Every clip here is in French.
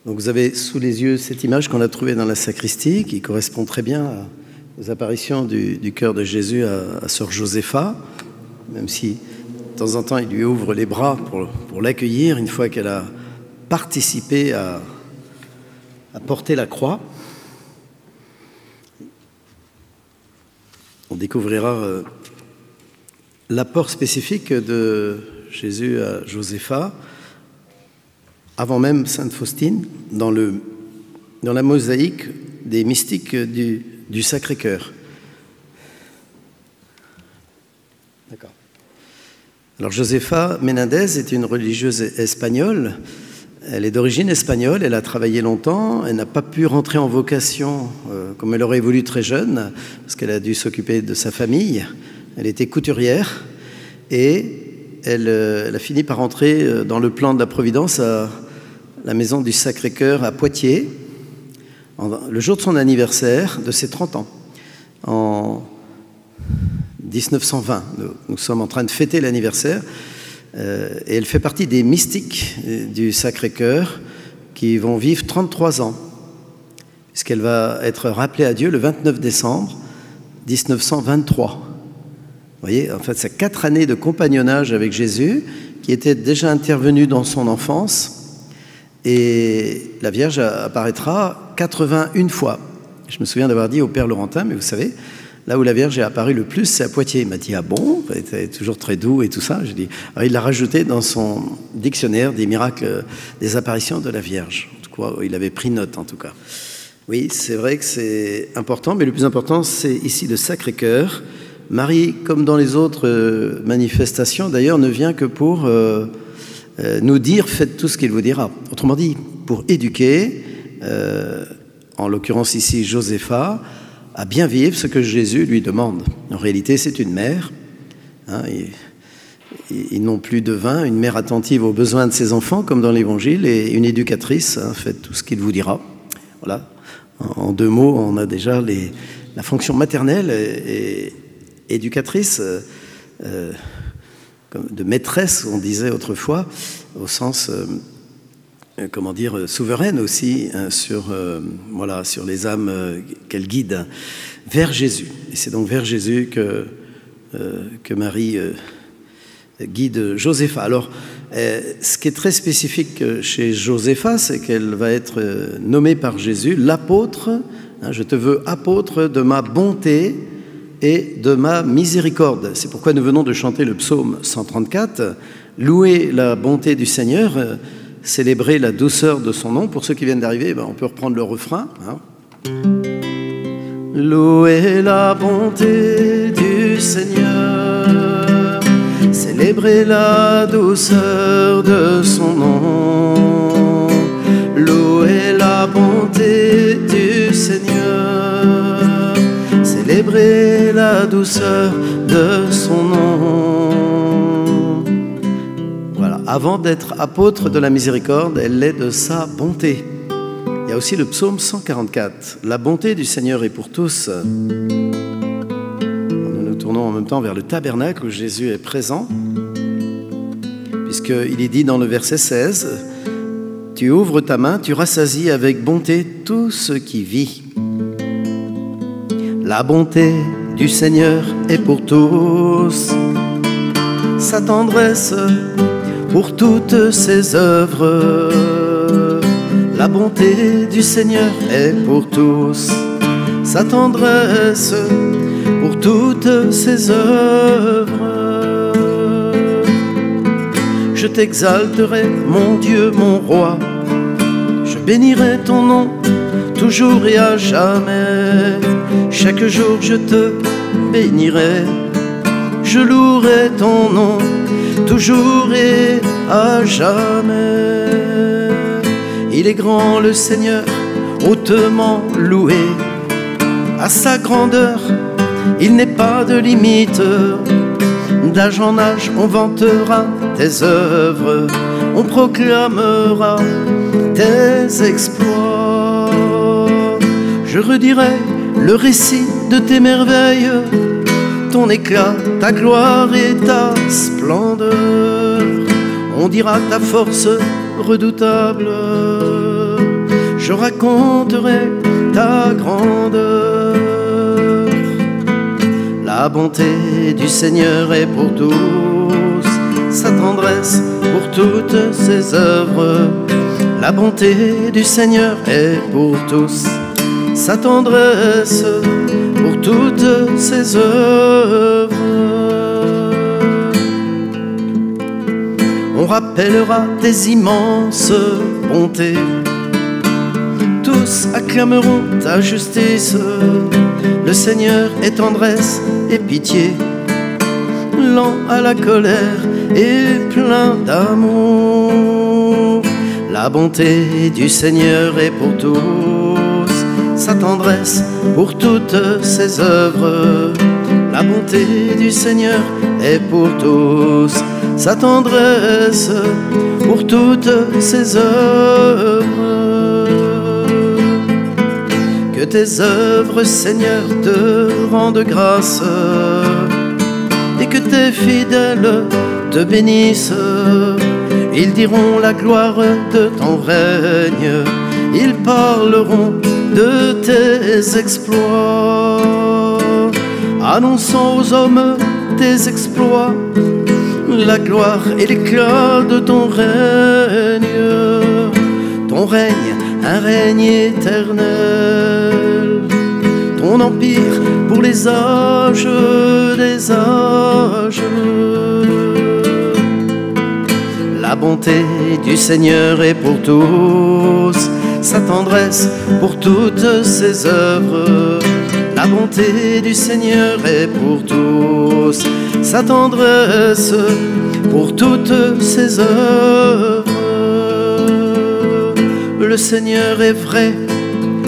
Donc vous avez sous les yeux cette image qu'on a trouvée dans la sacristie, qui correspond très bien aux apparitions du cœur de Jésus à sœur Josépha, même si de temps en temps il lui ouvre les bras pour l'accueillir une fois qu'elle a participé à porter la croix. On découvrira l'apport spécifique de Jésus à Josépha, avant même Sainte Faustine, dans la mosaïque des mystiques du Sacré-Cœur. D'accord. Alors Josépha Menendez est une religieuse espagnole. Elle est d'origine espagnole, elle a travaillé longtemps, elle n'a pas pu rentrer en vocation comme elle aurait voulu très jeune, parce qu'elle a dû s'occuper de sa famille. Elle était couturière et elle a fini par entrer dans le plan de la Providence à la maison du Sacré-Cœur à Poitiers, le jour de son anniversaire de ses 30 ans, en 1920. Nous sommes en train de fêter l'anniversaire. Et elle fait partie des mystiques du Sacré-Cœur qui vont vivre 33 ans, puisqu'elle va être rappelée à Dieu le 29 décembre 1923. Vous voyez, en fait, c'est 4 années de compagnonnage avec Jésus qui étaient déjà intervenues dans son enfance, et la Vierge apparaîtra 81 fois. Je me souviens d'avoir dit au Père Laurentin, mais vous savez, là où la Vierge est apparue le plus, c'est à Poitiers. Il m'a dit « Ah bon ?» Il était toujours très doux et tout ça. J'ai dit, alors il l'a rajouté dans son dictionnaire des miracles, des apparitions de la Vierge. En tout cas, il avait pris note en tout cas. Oui, c'est vrai que c'est important, mais le plus important, c'est ici le Sacré-Cœur. Marie, comme dans les autres manifestations, d'ailleurs, ne vient que pour nous dire « Faites tout ce qu'il vous dira ». Autrement dit, pour éduquer, en l'occurrence ici Josépha, à bien vivre ce que Jésus lui demande. En réalité, c'est une mère. Hein, ils n'ont plus de vin, une mère attentive aux besoins de ses enfants, comme dans l'Évangile, et une éducatrice, hein, faites tout ce qu'il vous dira. Voilà. En 2 mots, on a déjà la fonction maternelle et éducatrice, de maîtresse, on disait autrefois, au sens... comment dire, souveraine aussi, hein, sur les âmes qu'elle guide vers Jésus. Et c'est donc vers Jésus que Marie guide Josépha. Alors, ce qui est très spécifique chez Josépha, c'est qu'elle va être nommée par Jésus l'apôtre. Hein, je te veux apôtre de ma bonté et de ma miséricorde. C'est pourquoi nous venons de chanter le psaume 134, louer la bonté du Seigneur, célébrer la douceur de son nom. Pour ceux qui viennent d'arriver, on peut reprendre le refrain. Hein. Louer la bonté du Seigneur, célébrer la douceur de son nom. Louer la bonté du Seigneur, célébrer la douceur de son nom. Voilà, avant d'être apôtre de la miséricorde, elle l'est de sa bonté. Il y a aussi le psaume 144. La bonté du Seigneur est pour tous. Nous nous tournons en même temps vers le tabernacle où Jésus est présent, puisqu'il est dit dans le verset 16, « Tu ouvres ta main, tu rassasies avec bonté tout ce qui vit. » La bonté du Seigneur est pour tous, sa tendresse pour toutes ses œuvres. La bonté du Seigneur est pour tous, sa tendresse pour toutes ses œuvres. Je t'exalterai, mon Dieu, mon roi, je bénirai ton nom toujours et à jamais. Chaque jour je te bénirai, je louerai ton nom toujours et à jamais. Il est grand le Seigneur, hautement loué, à sa grandeur il n'est pas de limite. D'âge en âge on vantera tes œuvres, on proclamera tes exploits. Je redirai le récit de tes merveilles, ton éclat, ta gloire et ta splendeur. On dira ta force redoutable. je raconterai ta grandeur. La bonté du Seigneur est pour tous, sa tendresse pour toutes ses œuvres. La bonté du Seigneur est pour tous, sa tendresse pour toutes ses œuvres. On rappellera tes immenses bontés, tous acclameront ta justice. Le Seigneur est tendresse et pitié, lent à la colère et plein d'amour. La bonté du Seigneur est pour tous, sa tendresse pour toutes ses œuvres. La bonté du Seigneur est pour tous, sa tendresse pour toutes ses œuvres. Que tes œuvres, Seigneur, te rendent grâce et que tes fidèles te bénissent. Ils diront la gloire de ton règne, ils parleront de tes exploits, annonçant aux hommes tes exploits, la gloire et l'éclat de ton règne. Ton règne, un règne éternel, ton empire pour les âges des âges. La bonté du Seigneur est pour tous, sa tendresse pour toutes ses œuvres. La bonté du Seigneur est pour tous, sa tendresse pour toutes ses œuvres. Le Seigneur est vrai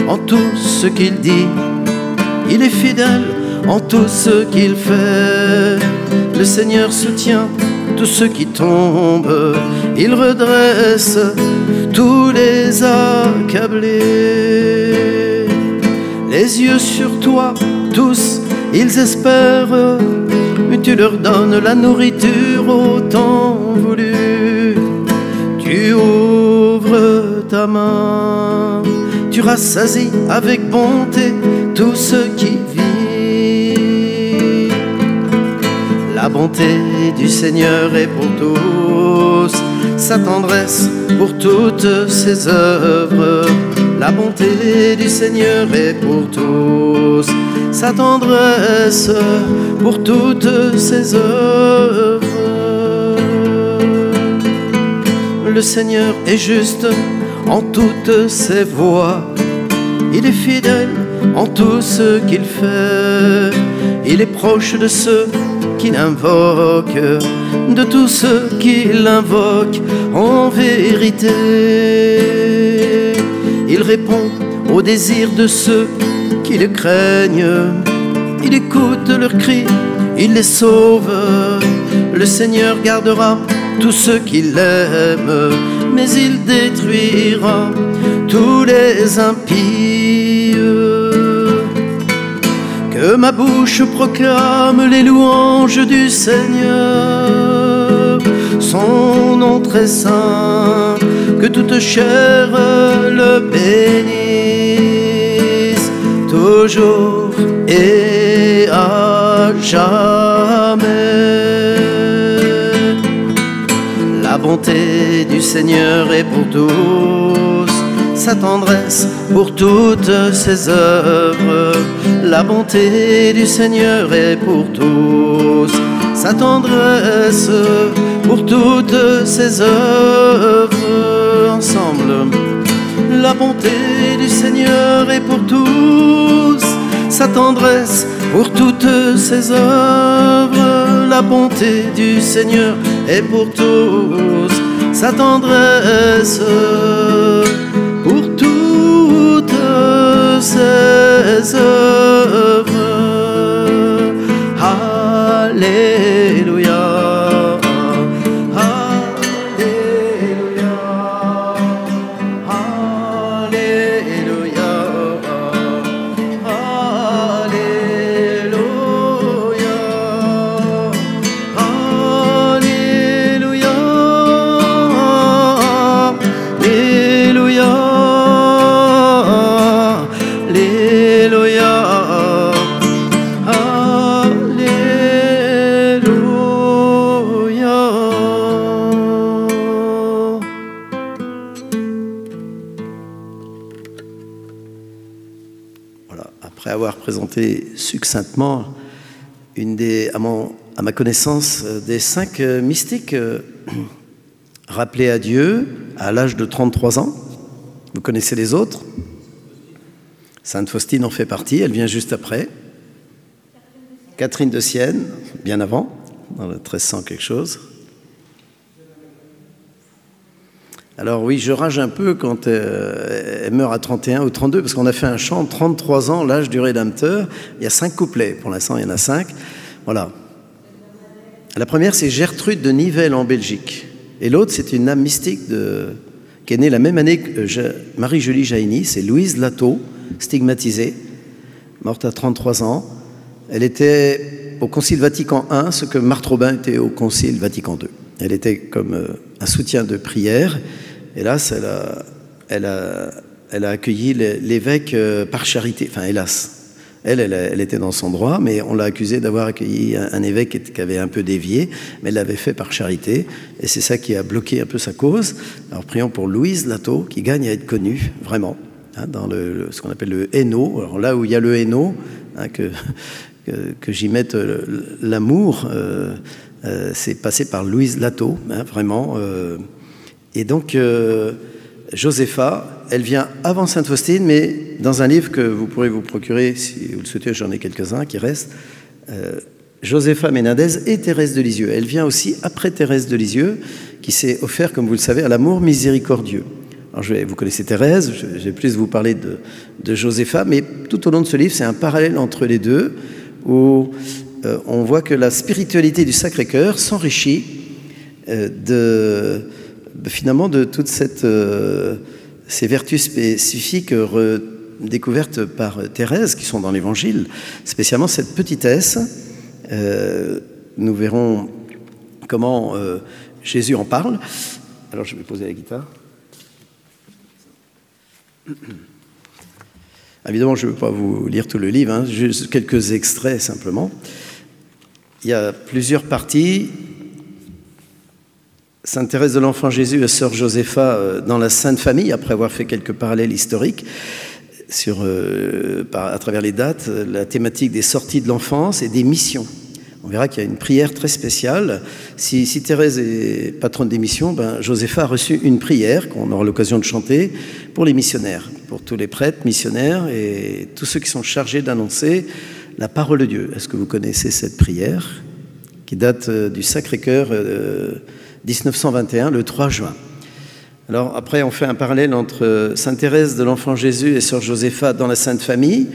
en tout ce qu'il dit, il est fidèle en tout ce qu'il fait. Le Seigneur soutient tous ceux qui tombent, il redresse tous les accablés. Les yeux sur toi, tous, ils espèrent, mais tu leur donnes la nourriture au temps voulu. Tu ouvres ta main, tu rassasies avec bonté tout ce qui vit. La bonté du Seigneur est pour tous, sa tendresse pour toutes ses œuvres. La bonté du Seigneur est pour tous, sa tendresse pour toutes ses œuvres. Le Seigneur est juste en toutes ses voies, il est fidèle en tout ce qu'il fait. Il est proche de ceux qui l'invoquent, de tous ceux qui l'invoquent en vérité. Il répond aux désirs de ceux qui le craignent, il écoute leurs cris, il les sauve. Le Seigneur gardera tous ceux qui l'aiment, mais il détruira tous les impies. Que ma bouche proclame les louanges du Seigneur, son nom très saint, que toute chair le bénisse, toujours et à jamais. La bonté du Seigneur est pour tous, sa tendresse pour toutes ses œuvres. La bonté du Seigneur est pour tous, sa tendresse pour toutes ses œuvres. Ensemble, la bonté du Seigneur est pour tous, sa tendresse pour toutes ses œuvres. La bonté du Seigneur est pour tous, sa tendresse pour toutes ses œuvres. Alléluia, Alléluia, Alléluia, Alléluia, Alléluia. après avoir présenté succinctement une des, à ma connaissance, des 5 mystiques rappelés à Dieu à l'âge de 33 ans. Vous connaissez les autres? Sainte Faustine en fait partie, elle vient juste après. Catherine de Sienne, bien avant, dans le 1300 quelque chose. Alors oui, je rage un peu quand elle meurt à 31 ou 32, parce qu'on a fait un chant, 33 ans, l'âge du Rédempteur. Il y a 5 couplets, pour l'instant il y en a 5. Voilà. La première, c'est Gertrude de Nivelles en Belgique. Et l'autre, c'est une âme mystique qui est née la même année que Marie-Julie Jaïni, c'est Louise Lateau, stigmatisée, morte à 33 ans. Elle était au Concile Vatican I, ce que Marthe Robin était au Concile Vatican II. Elle était comme un soutien de prière. Hélas, elle a accueilli l'évêque par charité. Enfin, hélas. Elle était dans son droit, mais on l'a accusée d'avoir accueilli un évêque qui avait un peu dévié, mais elle l'avait fait par charité, et c'est ça qui a bloqué un peu sa cause. Alors prions pour Louise Lateau, qui gagne à être connue, vraiment, hein, dans ce qu'on appelle le Hainaut. Alors là où il y a le Hainaut, hein, que j'y mette l'amour, c'est passé par Louise Lateau, hein, vraiment. Et donc, Josépha, elle vient avant Sainte Faustine, mais dans un livre que vous pourrez vous procurer, si vous le souhaitez, j'en ai quelques-uns qui restent, Josépha Ménadez et Thérèse de Lisieux. Elle vient aussi après Thérèse de Lisieux, qui s'est offert, comme vous le savez, à l'amour miséricordieux. Alors vous connaissez Thérèse, je vais plus vous parler de Josépha, mais tout au long de ce livre, c'est un parallèle entre les deux, où on voit que la spiritualité du Sacré-Cœur s'enrichit finalement de toutes ces vertus spécifiques découvertes par Thérèse, qui sont dans l'Évangile, spécialement cette petitesse. Nous verrons comment Jésus en parle. Alors je vais poser la guitare. Évidemment, je ne veux pas vous lire tout le livre, hein, juste quelques extraits simplement. Il y a plusieurs parties. Sainte Thérèse de l'Enfant Jésus et Sœur Josépha dans la Sainte Famille, après avoir fait quelques parallèles historiques à travers les dates, la thématique des sorties de l'enfance et des missions. On verra qu'il y a une prière très spéciale. Si Thérèse est patronne des missions, Josépha a reçu une prière qu'on aura l'occasion de chanter pour les missionnaires, pour tous les prêtres, missionnaires et tous ceux qui sont chargés d'annoncer la parole de Dieu. Est-ce que vous connaissez cette prière qui date du Sacré-Cœur 1921, le 3 juin. Alors après, on fait un parallèle entre Sainte Thérèse de l'Enfant Jésus et Sœur Josépha dans la Sainte Famille.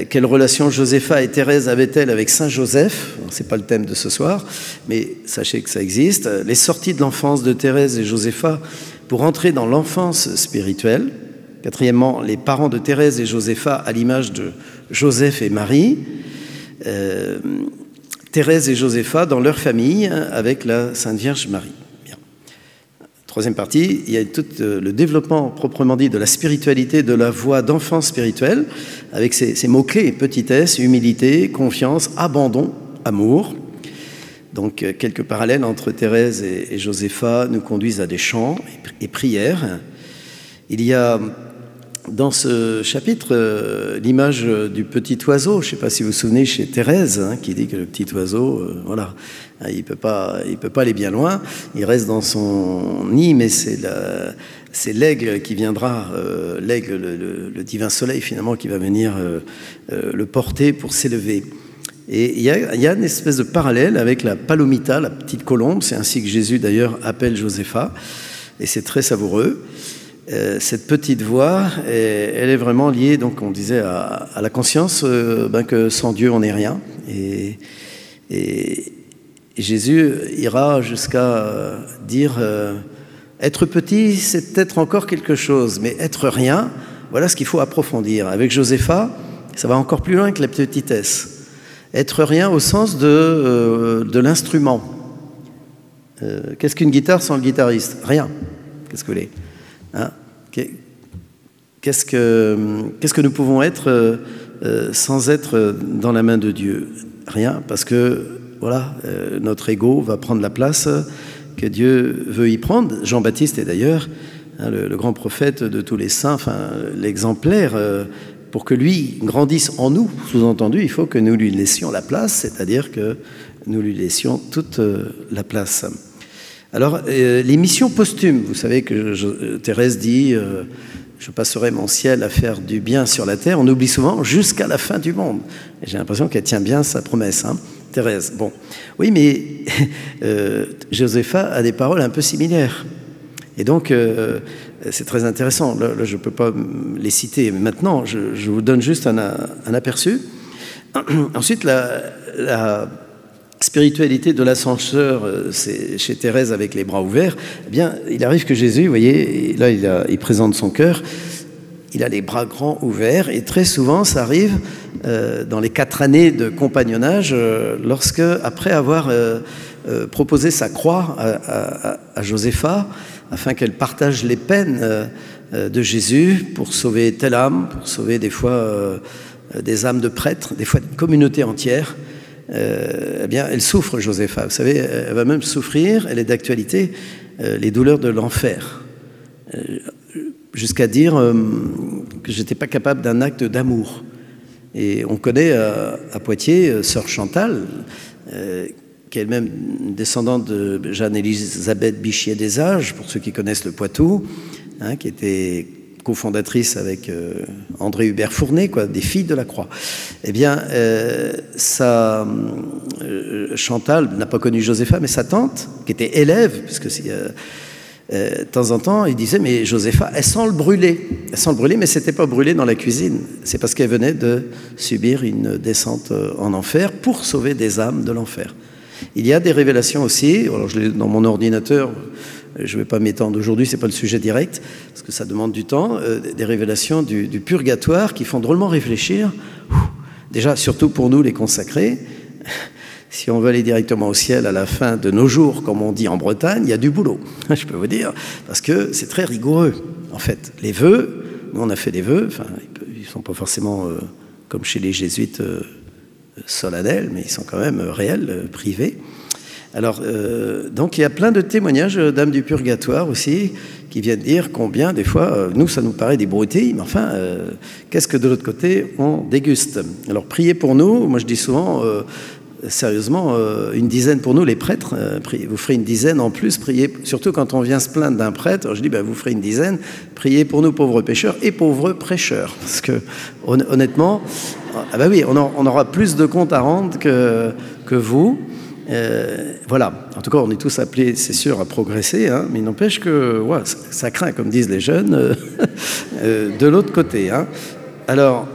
Quelle relation Josépha et Thérèse avaient-elles avec Saint Joseph? Ce n'est pas le thème de ce soir, mais sachez que ça existe. Les sorties de l'enfance de Thérèse et Josépha pour entrer dans l'enfance spirituelle. Quatrièmement, les parents de Thérèse et Josépha à l'image de Joseph et Marie. Thérèse et Josépha dans leur famille avec la Sainte Vierge Marie. Bien. Troisième partie, il y a tout le développement proprement dit de la spiritualité, de la voie d'enfant spirituel, avec ces mots-clés, petitesse, humilité, confiance, abandon, amour. Donc quelques parallèles entre Thérèse et Josépha nous conduisent à des chants et prières. Il y a dans ce chapitre, l'image du petit oiseau, je ne sais pas si vous vous souvenez chez Thérèse, hein, qui dit que le petit oiseau, voilà, il peut pas aller bien loin, il reste dans son nid, mais c'est l'aigle qui viendra, l'aigle, le divin soleil finalement, qui va venir le porter pour s'élever. Et il y a une espèce de parallèle avec la palomita, la petite colombe, c'est ainsi que Jésus d'ailleurs appelle Josépha, et c'est très savoureux. Cette petite voix, elle est vraiment liée, donc on disait, à la conscience que sans Dieu on n'est rien. Et Jésus ira jusqu'à dire être petit, c'est peut-être encore quelque chose, mais être rien, voilà ce qu'il faut approfondir. Avec Josépha, ça va encore plus loin que la petitesse. Être rien au sens de l'instrument. Qu'est-ce qu'une guitare sans le guitariste? Rien. Qu'est-ce que vous voulez? Hein? Qu'est-ce que nous pouvons être sans être dans la main de Dieu? Rien, parce que voilà, notre ego va prendre la place que Dieu veut y prendre. Jean-Baptiste est d'ailleurs le grand prophète de tous les saints, enfin, l'exemplaire pour que lui grandisse en nous, sous-entendu, il faut que nous lui laissions la place, c'est-à-dire que nous lui laissions toute la place. Alors, les missions posthumes, vous savez que Thérèse dit je passerai mon ciel à faire du bien sur la terre. On oublie souvent jusqu'à la fin du monde. Et j'ai l'impression qu'elle tient bien sa promesse, hein, Thérèse. Bon, oui, mais Josépha a des paroles un peu similaires. Et donc, c'est très intéressant. Là, je ne peux pas les citer maintenant. Je vous donne juste un aperçu. Ensuite, la spiritualité de l'ascenseur, c'est chez Thérèse avec les bras ouverts. Eh bien, il arrive que Jésus, vous voyez, là, il présente son cœur. Il a les bras grands ouverts. Et très souvent, ça arrive dans les 4 années de compagnonnage, lorsque, après avoir proposé sa croix à Josépha, afin qu'elle partage les peines de Jésus pour sauver telle âme, pour sauver des fois des âmes de prêtres, des fois une communauté entière, eh bien, elle souffre, Josépha. Vous savez, elle va même souffrir, elle est d'actualité, les douleurs de l'enfer. Jusqu'à dire que je n'étais pas capable d'un acte d'amour. Et on connaît à Poitiers, sœur Chantal, qui est elle-même descendante de Jeanne-Élisabeth Bichier des Ages, pour ceux qui connaissent le Poitou, hein, qui était cofondatrice avec André Hubert Fournet, quoi, des Filles de la Croix. Eh bien, Chantal n'a pas connu Josépha, mais sa tante, qui était élève, puisque de temps en temps, il disait, mais Josépha, elle sent le brûler. Elle sent le brûler, mais ce n'était pas brûlé dans la cuisine. C'est parce qu'elle venait de subir une descente en enfer pour sauver des âmes de l'enfer. Il y a des révélations aussi, alors je l'ai dans mon ordinateur, je ne vais pas m'étendre aujourd'hui, ce n'est pas le sujet direct, parce que ça demande du temps, des révélations du purgatoire qui font drôlement réfléchir. Déjà, surtout pour nous les consacrés, si on veut aller directement au ciel à la fin de nos jours, comme on dit en Bretagne, il y a du boulot, je peux vous dire, parce que c'est très rigoureux. En fait, les vœux, nous on a fait des vœux, enfin, ils ne sont pas forcément comme chez les jésuites solennels, mais ils sont quand même réels, privés. Alors, donc il y a plein de témoignages d'âmes du purgatoire aussi, qui viennent dire combien, des fois, nous, ça nous paraît des broutilles, mais enfin, qu'est-ce que de l'autre côté, on déguste. Alors, priez pour nous, moi je dis souvent, sérieusement, une dizaine pour nous, les prêtres, vous ferez une dizaine en plus, priez, surtout quand on vient se plaindre d'un prêtre, je dis, ben, vous ferez une dizaine, priez pour nous, pauvres pécheurs et pauvres prêcheurs, parce que, honnêtement, ah ben oui, on aura plus de comptes à rendre que vous. Voilà, en tout cas, on est tous appelés, c'est sûr, à progresser, hein, mais il n'empêche que ouais, ça craint, comme disent les jeunes, de l'autre côté. Hein. Alors,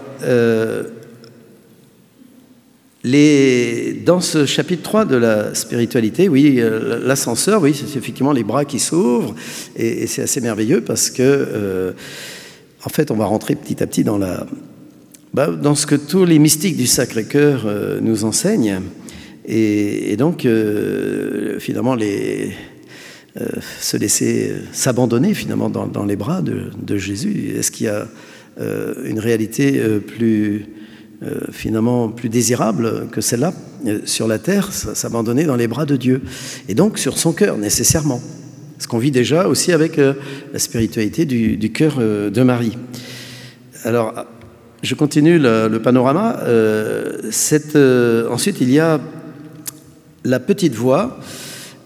dans ce chapitre 3 de la spiritualité, oui, l'ascenseur, oui, c'est effectivement les bras qui s'ouvrent, et c'est assez merveilleux parce que, en fait, on va rentrer petit à petit dans ce que tous les mystiques du Sacré-Cœur nous enseignent. Et donc, finalement, se laisser s'abandonner finalement dans les bras de Jésus. Est-ce qu'il y a une réalité finalement plus désirable que celle-là sur la terre, s'abandonner dans les bras de Dieu, et donc sur son cœur nécessairement, ce qu'on vit déjà aussi avec la spiritualité du cœur de Marie. Alors, je continue le panorama. Ensuite, il y a la petite voix,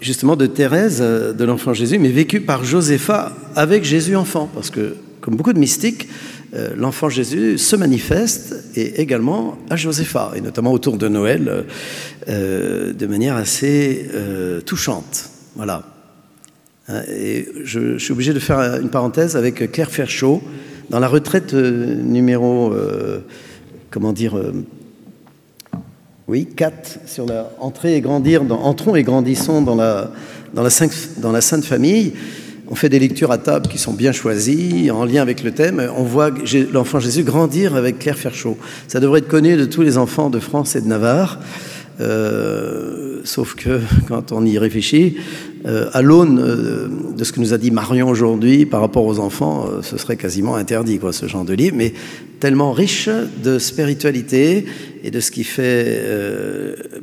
justement, de Thérèse, de l'enfant Jésus, mais vécue par Josépha avec Jésus enfant, parce que, comme beaucoup de mystiques, l'enfant Jésus se manifeste et également à Josépha, et notamment autour de Noël, de manière assez touchante. Voilà. Et je suis obligé de faire une parenthèse avec Claire Ferchaud, dans la retraite numéro, 4, sur la entrons et grandissons dans la Sainte Famille. On fait des lectures à table qui sont bien choisies, en lien avec le thème. On voit l'enfant Jésus grandir avec Claire Ferchaud. Ça devrait être connu de tous les enfants de France et de Navarre. Sauf que quand on y réfléchit, à l'aune de ce que nous a dit Marion aujourd'hui par rapport aux enfants, ce serait quasiment interdit, quoi, ce genre de livre, mais tellement riche de spiritualité et de ce qui fait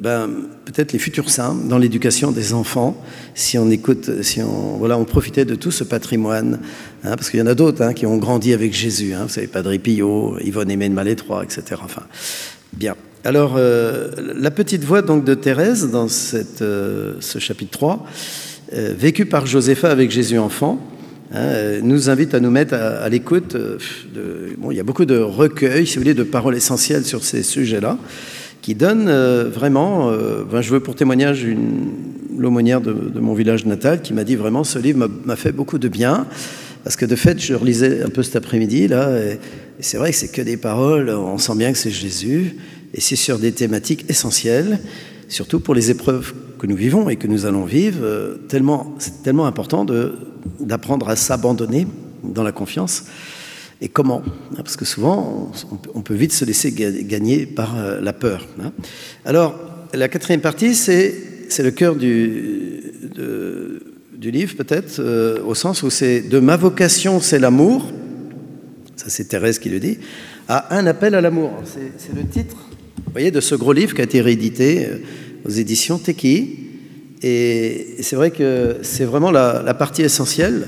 peut-être les futurs saints dans l'éducation des enfants, si on écoute, si on profitait de tout ce patrimoine, hein, parce qu'il y en a d'autres hein, qui ont grandi avec Jésus, hein, vous savez, Padre Pio, Yvonne Aimée de Malétroit, etc. Enfin, bien. Alors, la petite voix donc de Thérèse dans ce chapitre 3, vécue par Josépha avec Jésus enfant, hein, nous invite à nous mettre à l'écoute. Bon, il y a beaucoup de recueils, si vous voulez, de paroles essentielles sur ces sujets-là, qui donnent vraiment... je veux pour témoignage l'aumônière de mon village natal qui m'a dit vraiment, ce livre m'a fait beaucoup de bien, parce que de fait, je relisais un peu cet après-midi, là, et c'est vrai que c'est que des paroles, on sent bien que c'est Jésus, et c'est sur des thématiques essentielles, surtout pour les épreuves que nous vivons et que nous allons vivre. C'est tellement important d'apprendre à s'abandonner dans la confiance. Et comment? Parce que souvent, on peut vite se laisser gagner par la peur. Alors, la quatrième partie, c'est le cœur du livre, peut-être, au sens où c'est « De ma vocation, c'est l'amour », ça c'est Thérèse qui le dit, à un appel à l'amour. C'est le titre, vous voyez, de ce gros livre qui a été réédité aux éditions Teki. Et c'est vrai que c'est vraiment la partie essentielle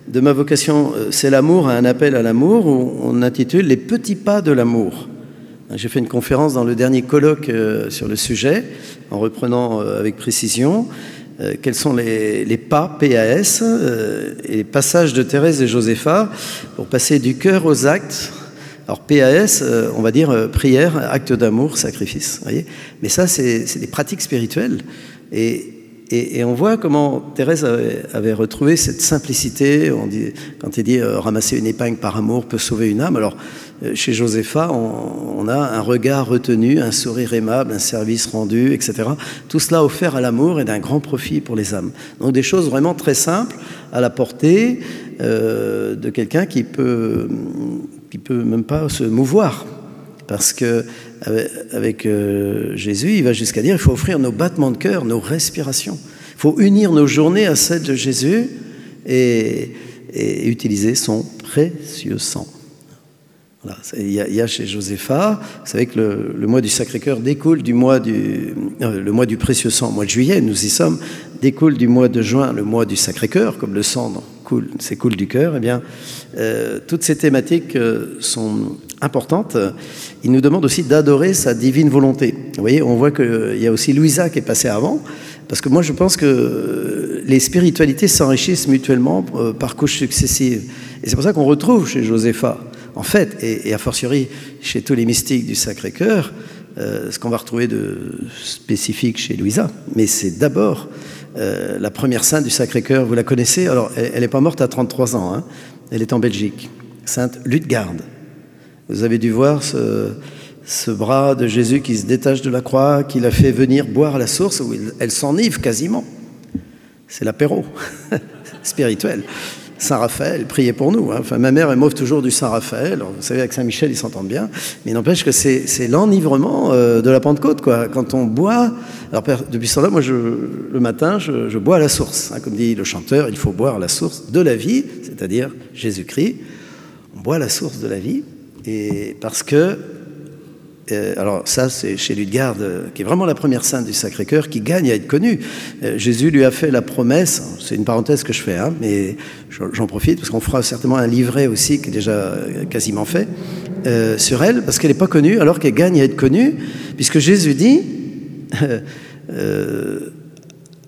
de ma vocation, c'est l'amour, à un appel à l'amour, où on intitule « Les petits pas de l'amour ». J'ai fait une conférence dans le dernier colloque sur le sujet, en reprenant avec précision quels sont les pas, PAS, et les passages de Thérèse et Josépha pour passer du cœur aux actes. Alors PAS, on va dire prière, acte d'amour, sacrifice. Voyez, mais ça, c'est des pratiques spirituelles. Et on voit comment Thérèse avait retrouvé cette simplicité. Quand il dit ramasser une épingle par amour peut sauver une âme. Alors chez Josépha, on a un regard retenu, un sourire aimable, un service rendu, etc. Tout cela offert à l'amour et d'un grand profit pour les âmes. Donc des choses vraiment très simples à la portée de quelqu'un qui peut même pas se mouvoir. Parce que avec Jésus, il va jusqu'à dire, il faut offrir nos battements de cœur, nos respirations. Il faut unir nos journées à celles de Jésus et utiliser son précieux sang. Voilà. Il y a chez Josépha, vous savez que le mois du Sacré-Cœur découle du mois le mois du précieux sang, mois de juillet, nous y sommes, découle du mois de juin, le mois du Sacré-Cœur, comme le sang s'écoule du cœur. Eh bien, toutes ces thématiques sont importantes. Il nous demande aussi d'adorer sa divine volonté. Vous voyez, on voit qu'il y a aussi Louisa qui est passée avant, parce que moi je pense que les spiritualités s'enrichissent mutuellement par couches successives. Et c'est pour ça qu'on retrouve chez Josépha, en fait, et a fortiori chez tous les mystiques du Sacré-Cœur, ce qu'on va retrouver de spécifique chez Louisa. Mais c'est d'abord la première sainte du Sacré-Cœur, vous la connaissez. Alors, elle n'est pas morte à 33 ans, hein. Elle est en Belgique, Sainte Ludegarde. Vous avez dû voir ce bras de Jésus qui se détache de la croix, qui l'a fait venir boire à la source, où elle s'enivre quasiment. C'est l'apéro spirituel. Saint Raphaël, priez pour nous. Hein. Enfin, ma mère, elle m'offre toujours du Saint Raphaël. Alors, vous savez, avec Saint Michel, ils s'entendent bien. Mais il n'empêche que c'est l'enivrement de la Pentecôte, quoi. Quand on boit... Alors, depuis ce temps-là, moi, le matin, je bois à la source. Hein. Comme dit le chanteur, il faut boire à la source de la vie, c'est-à-dire Jésus-Christ. On boit à la source de la vie. Et parce que... alors ça, c'est chez Ludegarde, qui est vraiment la première sainte du Sacré-Cœur, qui gagne à être connue. Jésus lui a fait la promesse, c'est une parenthèse que je fais, hein, mais j'en profite, parce qu'on fera certainement un livret aussi, qui est déjà quasiment fait, sur elle, parce qu'elle n'est pas connue, alors qu'elle gagne à être connue, puisque Jésus dit,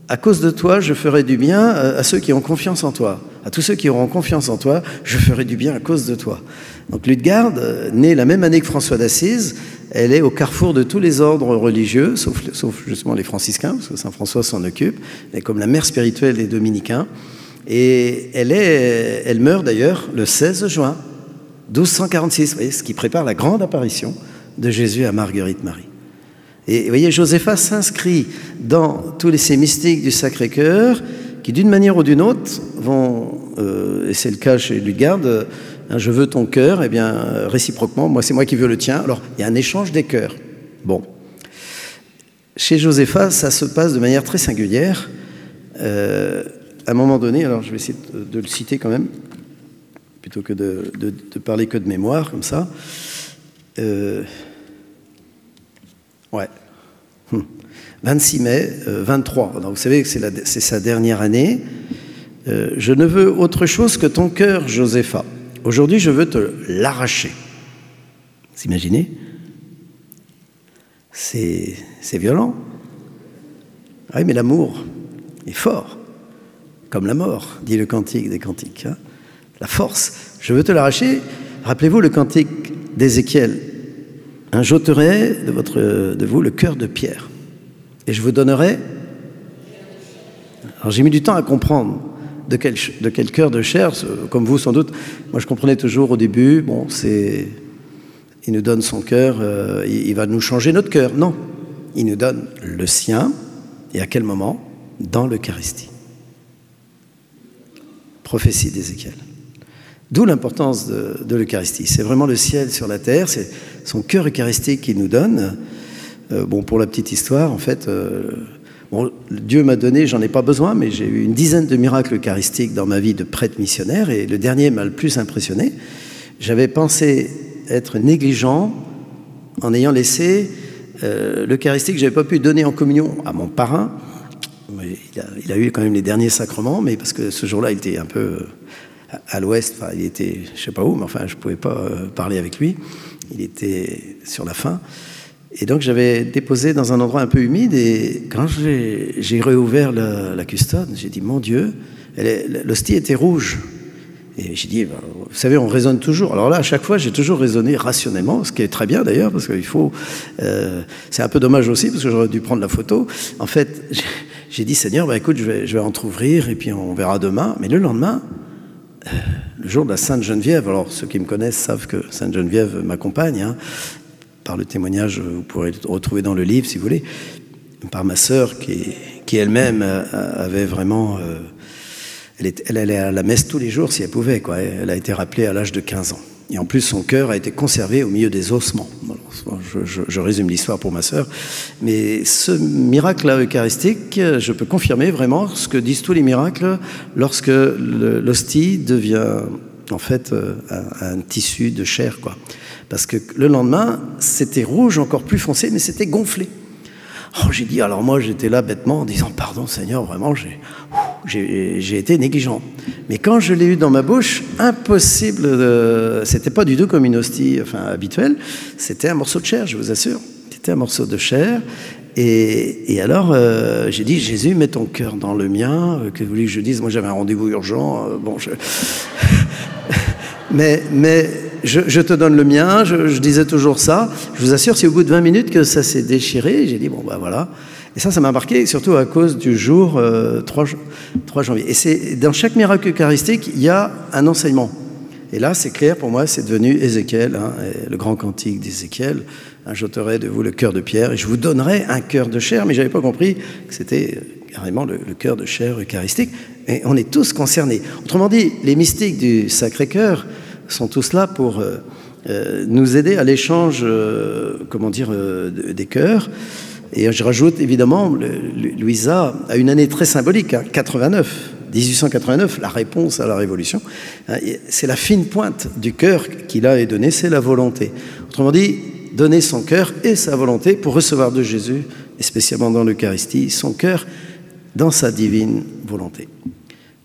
à cause de toi, je ferai du bien à ceux qui ont confiance en toi. À tous ceux qui auront confiance en toi, je ferai du bien à cause de toi. Donc Ludegarde, née la même année que François d'Assise, elle est au carrefour de tous les ordres religieux, sauf justement les franciscains, parce que Saint François s'en occupe. Elle est comme la mère spirituelle des dominicains. Et elle meurt d'ailleurs le 16 juin 1246, vous voyez, ce qui prépare la grande apparition de Jésus à Marguerite Marie. Et vous voyez, Josépha s'inscrit dans tous ces mystiques du Sacré-Cœur qui, d'une manière ou d'une autre, vont, et c'est le cas chez Ludegarde, je veux ton cœur, eh bien, réciproquement, moi, c'est moi qui veux le tien. Alors, il y a un échange des cœurs. Bon. Chez Josépha, ça se passe de manière très singulière. À un moment donné, alors je vais essayer de le citer quand même, plutôt que de parler que de mémoire, comme ça. Ouais. 26 mai 23. Donc vous savez que c'est sa dernière année. Je ne veux autre chose que ton cœur, Josépha. Aujourd'hui, je veux te l'arracher. Vous imaginez? C'est violent. Oui, mais l'amour est fort, comme la mort, dit le cantique des cantiques. Hein. La force. Je veux te l'arracher. Rappelez-vous le cantique d'Ézéchiel. Hein, j'ôterai de vous le cœur de pierre. Et je vous donnerai... Alors j'ai mis du temps à comprendre de quel cœur de chair, comme vous sans doute. Moi je comprenais toujours au début, bon, c'est... Il nous donne son cœur, il va nous changer notre cœur. Non, il nous donne le sien. Et à quel moment? Dans l'Eucharistie. Prophétie d'Ézéchiel. D'où l'importance de l'Eucharistie. C'est vraiment le ciel sur la terre, c'est son cœur eucharistique qu'il nous donne. Bon, pour la petite histoire, en fait, bon, Dieu m'a donné, j'en ai pas besoin, mais j'ai eu une dizaine de miracles eucharistiques dans ma vie de prêtre missionnaire, et le dernier m'a le plus impressionné. J'avais pensé être négligent en ayant laissé l'Eucharistie que je n'avais pas pu donner en communion à mon parrain. Il a eu quand même les derniers sacrements, mais parce que ce jour-là, il était un peu à l'ouest, enfin, il était, je ne sais pas où, mais enfin, je ne pouvais pas parler avec lui. Il était sur la fin. Et donc, j'avais déposé dans un endroit un peu humide, et quand j'ai réouvert la custode, j'ai dit, mon Dieu, l'hostie était rouge. Et j'ai dit, ben, vous savez, on raisonne toujours. Alors là, à chaque fois, j'ai toujours raisonné rationnellement, ce qui est très bien d'ailleurs, parce qu'il faut... c'est un peu dommage aussi, parce que j'aurais dû prendre la photo. En fait, j'ai dit, Seigneur, ben, écoute, je vais entrouvrir, et puis on verra demain. Mais le lendemain, le jour de la Sainte Geneviève, alors ceux qui me connaissent savent que Sainte Geneviève m'accompagne, hein, par le témoignage, vous pourrez le retrouver dans le livre, si vous voulez, par ma sœur, qui elle-même avait vraiment... Elle allait à la messe tous les jours si elle pouvait, quoi. Elle a été rappelée à l'âge de 15 ans. Et en plus, son cœur a été conservé au milieu des ossements. Je résume l'histoire pour ma sœur. Mais ce miracle-là eucharistique, je peux confirmer vraiment ce que disent tous les miracles lorsque l'hostie devient, en fait, un tissu de chair, quoi. Parce que le lendemain, c'était rouge, encore plus foncé, mais c'était gonflé. Oh, j'ai dit, alors moi, j'étais là bêtement en disant, pardon Seigneur, vraiment, j'ai été négligent. Mais quand je l'ai eu dans ma bouche, impossible c'était pas du tout comme une hostie habituelle, c'était un morceau de chair, je vous assure. C'était un morceau de chair. Et alors, j'ai dit, Jésus, mets ton cœur dans le mien. Que vous voulez que je dise? Moi, j'avais un rendez-vous urgent. Mais je te donne le mien, je disais toujours ça. Je vous assure, c'est au bout de 20 minutes que ça s'est déchiré. J'ai dit, bon, ben voilà. Et ça m'a marqué, surtout à cause du jour 3 janvier. Et c'est dans chaque miracle eucharistique, il y a un enseignement. Et là, c'est clair, pour moi, c'est devenu Ézéchiel, hein, le grand cantique d'Ézéchiel. Hein, j'ôterai de vous le cœur de pierre et je vous donnerai un cœur de chair. Mais je n'avais pas compris que c'était carrément le cœur de chair eucharistique. Et on est tous concernés. Autrement dit, les mystiques du Sacré-Cœur sont tous là pour nous aider à l'échange, des cœurs. Et je rajoute évidemment, Louisa a une année très symbolique, hein, 1889, la réponse à la Révolution. C'est la fine pointe du cœur qu'il a donné, c'est la volonté. Autrement dit, donner son cœur et sa volonté pour recevoir de Jésus, et spécialement dans l'Eucharistie, son cœur dans sa divine volonté.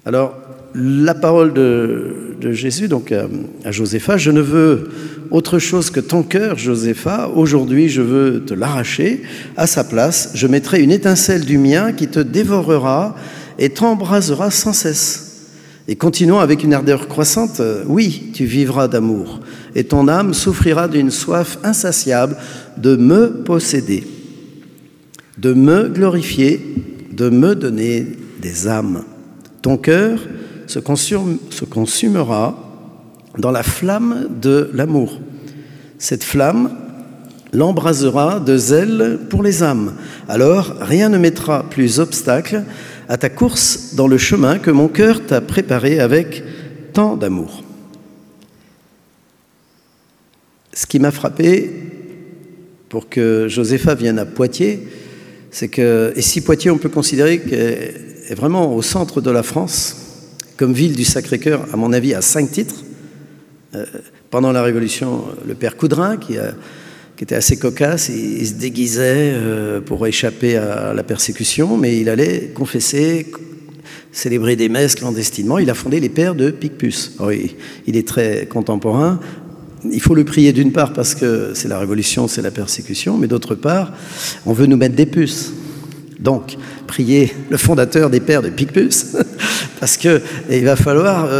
Alors, la parole de Jésus, donc à Josépha, je ne veux autre chose que ton cœur, Josépha. Aujourd'hui, je veux te l'arracher. À sa place, je mettrai une étincelle du mien qui te dévorera et t'embrasera sans cesse. Et continuons avec une ardeur croissante. Oui, tu vivras d'amour et ton âme souffrira d'une soif insatiable de me posséder, de me glorifier, de me donner des âmes. Ton cœur se consumera dans la flamme de l'amour. Cette flamme l'embrasera de zèle pour les âmes. Alors, rien ne mettra plus obstacle à ta course dans le chemin que mon cœur t'a préparé avec tant d'amour. Ce qui m'a frappé pour que Josépha vienne à Poitiers, c'est que, et si Poitiers, on peut considérer que est vraiment au centre de la France, comme ville du Sacré-Cœur, à mon avis, à 5 titres. Pendant la Révolution, le père Coudrin, qui était assez cocasse, il se déguisait pour échapper à la persécution, mais il allait confesser, célébrer des messes clandestinement. Il a fondé les Pères de Picpus. Alors, il est très contemporain. Il faut le prier d'une part parce que c'est la Révolution, c'est la persécution, mais d'autre part, on veut nous mettre des puces. Donc, priez le fondateur des Pères de Picpus, parce qu'il va falloir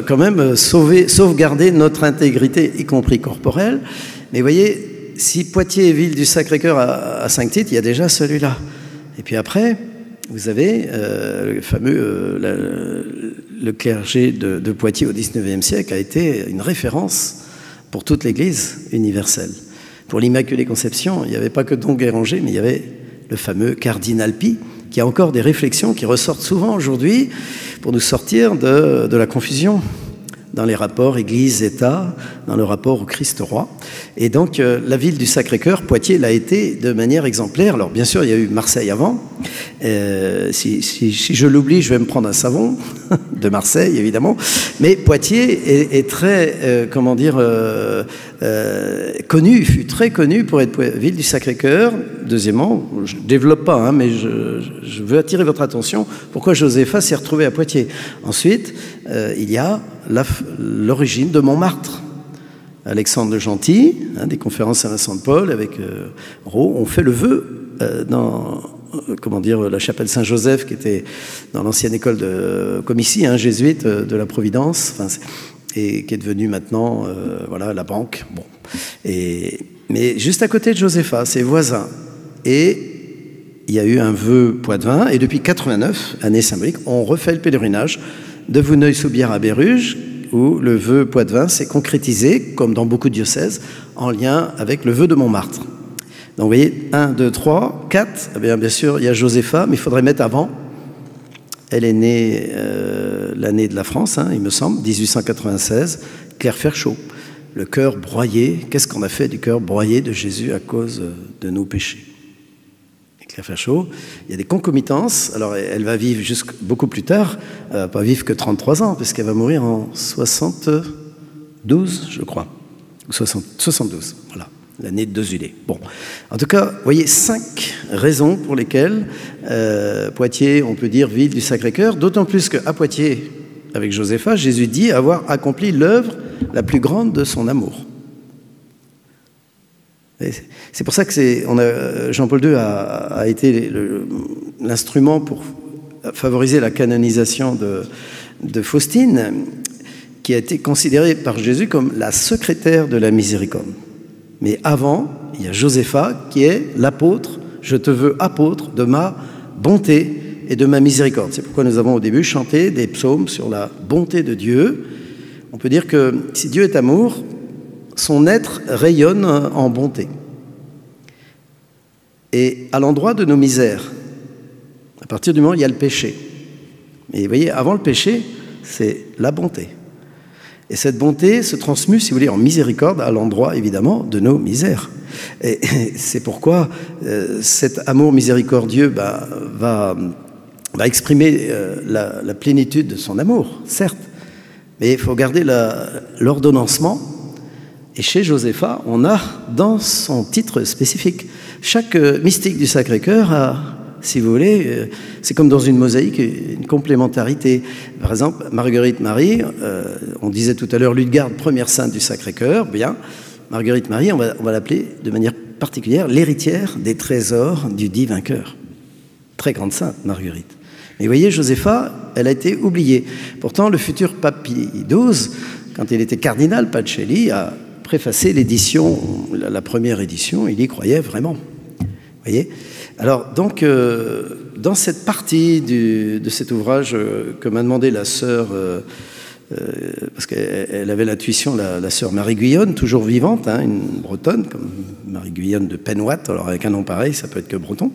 quand même sauvegarder notre intégrité, y compris corporelle. Mais vous voyez, si Poitiers est ville du Sacré-Cœur à 5 titres, il y a déjà celui-là. Et puis après, vous avez le fameux le clergé de Poitiers au XIXe siècle a été une référence pour toute l'Église universelle. Pour l'Immaculée Conception, il n'y avait pas que Don Guéranger, mais il y avait le fameux cardinal Pie, qui a encore des réflexions qui ressortent souvent aujourd'hui pour nous sortir de la confusion dans les rapports Église-État, dans le rapport au Christ-Roi. Et donc, la ville du Sacré-Cœur, Poitiers, l'a été de manière exemplaire. Alors, bien sûr, il y a eu Marseille avant. Si je l'oublie, je vais me prendre un savon de Marseille, évidemment. Mais Poitiers est très, comment dire, connu, fut très connu pour être ville du Sacré-Cœur. Deuxièmement, je ne développe pas, hein, mais je veux attirer votre attention. Pourquoi Josépha s'est retrouvé à Poitiers? Ensuite, il y a l'origine de Montmartre. Alexandre de Gentil, hein, des conférences Saint-Vincent-de-Paul avec Rau, on fait le vœu dans comment dire, la chapelle Saint-Joseph qui était dans l'ancienne école de Comici, hein, jésuite de la Providence, enfin, et qui est devenue maintenant voilà, la banque. Bon. Mais juste à côté de Josépha, ses voisins. Et il y a eu un vœu Poitevin, et depuis 89, année symbolique, on refait le pèlerinage de Vouneuil-sous-Bière à Béruges, où le vœu Poitevin s'est concrétisé, comme dans beaucoup de diocèses, en lien avec le vœu de Montmartre. Donc vous voyez, 1, 2, 3, 4, eh bien sûr, il y a Josépha, mais il faudrait mettre avant. Elle est née l'année de la France, hein, il me semble, 1896, Claire Ferchaud. Le cœur broyé, qu'est-ce qu'on a fait du cœur broyé de Jésus à cause de nos péchés? Claire Ferchaud, il y a des concomitances. Alors, elle va vivre beaucoup plus tard, pas vivre que 33 ans, puisqu'elle va mourir en 72, je crois. 72, voilà, l'année de Deusulé. Bon, en tout cas, vous voyez, 5 raisons pour lesquelles Poitiers, on peut dire, ville du Sacré-Cœur, d'autant plus qu'à Poitiers, avec Josépha, Jésus dit avoir accompli l'œuvre la plus grande de son amour. C'est pour ça que Jean-Paul II a été l'instrument pour favoriser la canonisation de Faustine, qui a été considérée par Jésus comme la secrétaire de la miséricorde. Mais avant, il y a Josépha qui est l'apôtre, je te veux apôtre de ma bonté et de ma miséricorde. C'est pourquoi nous avons au début chanté des psaumes sur la bonté de Dieu. On peut dire que si Dieu est amour, son être rayonne en bonté. Et à l'endroit de nos misères, à partir du moment où il y a le péché, mais vous voyez, avant le péché, c'est la bonté. Et cette bonté se transmue, si vous voulez, en miséricorde à l'endroit, évidemment, de nos misères. Et c'est pourquoi cet amour miséricordieux va exprimer la plénitude de son amour, certes, mais il faut garder l'ordonnancement. Et chez Josépha, on a dans son titre spécifique. Chaque mystique du Sacré-Cœur a, si vous voulez, c'est comme dans une mosaïque, une complémentarité. Par exemple, Marguerite Marie, on disait tout à l'heure Ludegarde, première sainte du Sacré-Cœur, bien, Marguerite Marie, on va l'appeler de manière particulière l'héritière des trésors du dit vainqueur. Très grande sainte, Marguerite. Mais vous voyez, Josépha, elle a été oubliée. Pourtant, le futur pape Pie XII, quand il était cardinal, Pacelli, a préfacé l'édition, la première édition, il y croyait vraiment. Vous voyez? Alors, donc, dans cette partie de cet ouvrage que m'a demandé la sœur, parce qu'elle avait l'intuition, la sœur Marie Guyonne, toujours vivante, hein, une bretonne, comme Marie Guyonne de Penouat, alors avec un nom pareil, ça peut être que breton,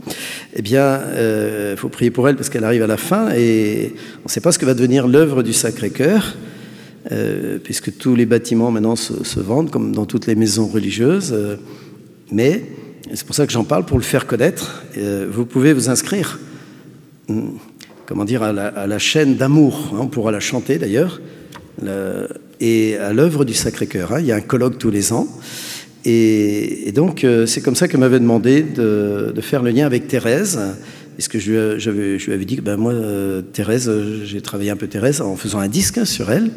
eh bien, il faut prier pour elle parce qu'elle arrive à la fin et on ne sait pas ce que va devenir l'œuvre du Sacré-Cœur. Puisque tous les bâtiments maintenant se vendent, comme dans toutes les maisons religieuses. Mais c'est pour ça que j'en parle, pour le faire connaître. Vous pouvez vous inscrire. comment dire, à la chaîne d'amour, hein, on pourra la chanter d'ailleurs, et à l'œuvre du Sacré-Cœur. Hein, il y a un colloque tous les ans. Et donc, c'est comme ça qu'elle m'avait demandé de faire le lien avec Thérèse, puisque je lui avais dit que ben, moi, Thérèse, j'ai travaillé un peu Thérèse en faisant un disque sur elle.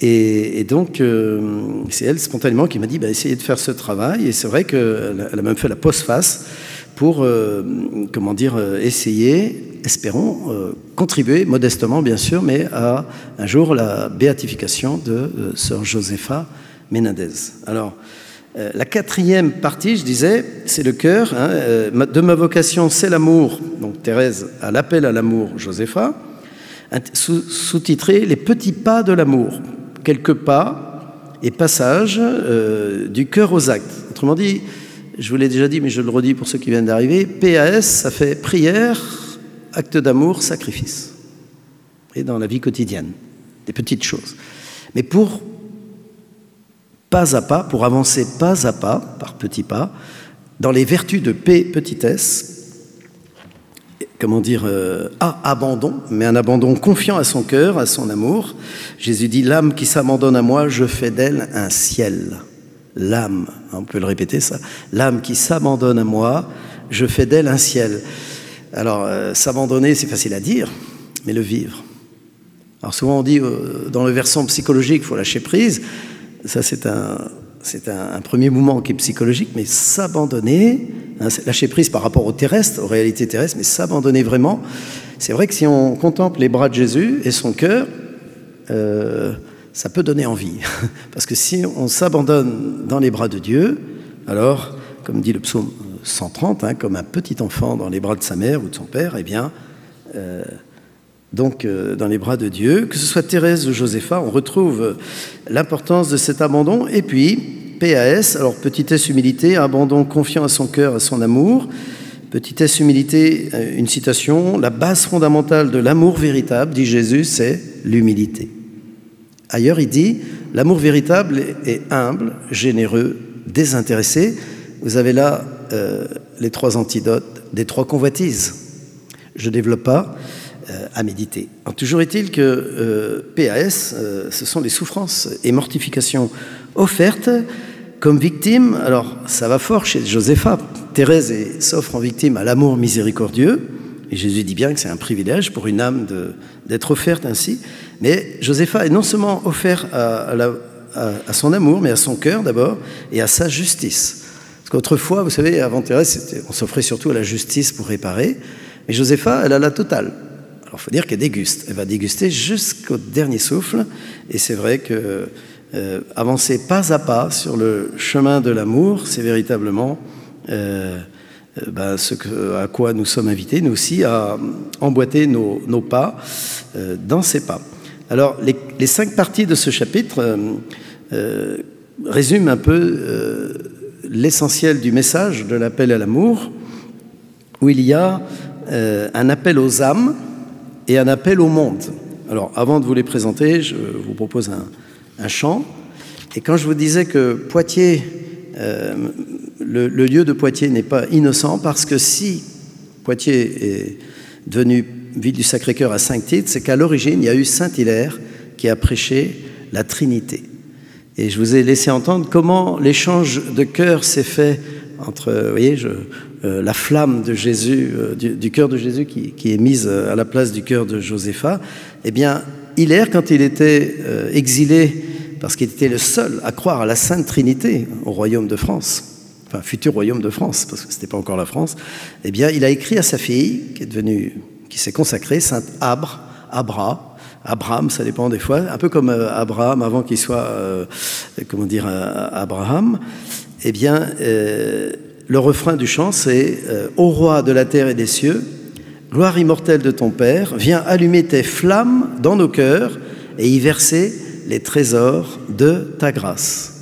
Et donc, c'est elle spontanément qui m'a dit ben, essayez de faire ce travail. Et c'est vrai qu'elle a même fait la postface pour, comment dire, essayer, espérons, contribuer modestement, bien sûr, mais à un jour la béatification de sœur Josepha Menendez. Alors, la quatrième partie, je disais, c'est le cœur. Hein, de ma vocation, c'est l'amour. Donc Thérèse a l'appel à l'amour, Josepha. Sous-titré « Les petits pas de l'amour ». Quelques pas et passages du cœur aux actes. Autrement dit, je vous l'ai déjà dit, mais je le redis pour ceux qui viennent d'arriver, PAS, ça fait prière, acte d'amour, sacrifice. Et dans la vie quotidienne, des petites choses. Mais pour pas à pas, pour avancer pas à pas, par petits pas, dans les vertus de P, petit s, comment dire, abandon, mais un abandon confiant à son cœur, à son amour. Jésus dit, l'âme qui s'abandonne à moi, je fais d'elle un ciel. L'âme, on peut le répéter ça, l'âme qui s'abandonne à moi, je fais d'elle un ciel. Alors, s'abandonner, c'est facile à dire, mais le vivre. Alors souvent on dit, dans le versant psychologique, il faut lâcher prise. Ça, c'est un premier mouvement qui est psychologique, mais s'abandonner, hein, lâcher prise par rapport au terrestre, aux réalités terrestres, mais s'abandonner vraiment. C'est vrai que si on contemple les bras de Jésus et son cœur, ça peut donner envie. Parce que si on s'abandonne dans les bras de Dieu, alors, comme dit le psaume 130, hein, comme un petit enfant dans les bras de sa mère ou de son père, eh bien, donc dans les bras de Dieu, que ce soit Thérèse ou Josepha, on retrouve l'importance de cet abandon. Et puis, PAS, alors petit s humilité, abandon confiant à son cœur, à son amour. Petit s humilité, une citation, la base fondamentale de l'amour véritable, dit Jésus, c'est l'humilité. Ailleurs, il dit, l'amour véritable est humble, généreux, désintéressé. Vous avez là les trois antidotes des trois convoitises. Je ne développe pas. À méditer. Alors, toujours est-il que PAS, ce sont les souffrances et mortifications offertes comme victime. Alors, ça va fort chez Josepha. Thérèse s'offre en victime à l'amour miséricordieux. Et Jésus dit bien que c'est un privilège pour une âme d'être offerte ainsi. Mais Josepha est non seulement offert à son amour, mais à son cœur d'abord et à sa justice. Parce qu'autrefois, vous savez, avant Thérèse, on s'offrait surtout à la justice pour réparer. Mais Josepha, elle a la totale. Alors, il faut dire qu'elle déguste. Elle va déguster jusqu'au dernier souffle. Et c'est vrai que avancer pas à pas sur le chemin de l'amour, c'est véritablement à quoi nous sommes invités, nous aussi, à emboîter nos pas dans ces pas. Alors, les 5 parties de ce chapitre résument un peu l'essentiel du message de l'appel à l'amour, où il y a un appel aux âmes et un appel au monde. Alors, avant de vous les présenter, je vous propose un chant. Et quand je vous disais que Poitiers, le lieu de Poitiers n'est pas innocent, parce que si Poitiers est devenu ville du Sacré-Cœur à 5 titres, c'est qu'à l'origine, il y a eu Saint Hilaire qui a prêché la Trinité. Et je vous ai laissé entendre comment l'échange de cœur s'est fait entre, vous voyez, la flamme de Jésus, du cœur de Jésus qui est mise à la place du cœur de Josepha. Eh bien, Hilaire, quand il était exilé, parce qu'il était le seul à croire à la Sainte Trinité au royaume de France, enfin, futur royaume de France, parce que ce n'était pas encore la France, eh bien, il a écrit à sa fille, qui s'est consacrée, Sainte Abraham, ça dépend des fois, un peu comme Abraham avant qu'il soit, Abraham. Eh bien, le refrain du chant, c'est « Ô roi de la terre et des cieux, gloire immortelle de ton Père, viens allumer tes flammes dans nos cœurs et y verser les trésors de ta grâce. »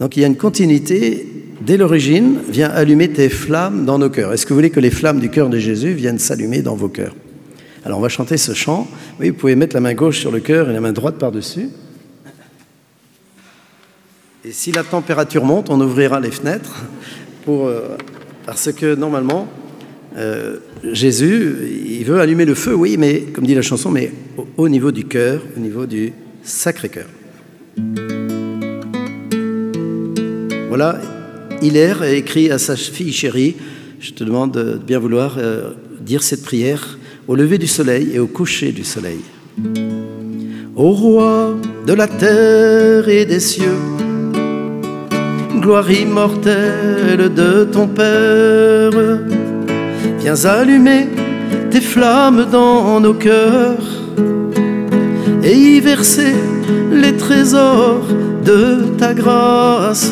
Donc il y a une continuité, dès l'origine, viens allumer tes flammes dans nos cœurs. Est-ce que vous voulez que les flammes du cœur de Jésus viennent s'allumer dans vos cœurs? Alors on va chanter ce chant. Oui, vous pouvez mettre la main gauche sur le cœur et la main droite par-dessus. Et si la température monte, on ouvrira les fenêtres parce que normalement, Jésus, il veut allumer le feu, oui, mais comme dit la chanson, mais au niveau du cœur, au niveau du Sacré-Cœur. Voilà, Hilaire a écrit à sa fille chérie, je te demande de bien vouloir dire cette prière au lever du soleil et au coucher du soleil. Ô roi de la terre et des cieux, gloire immortelle de ton Père, viens allumer tes flammes dans nos cœurs et y verser les trésors de ta grâce.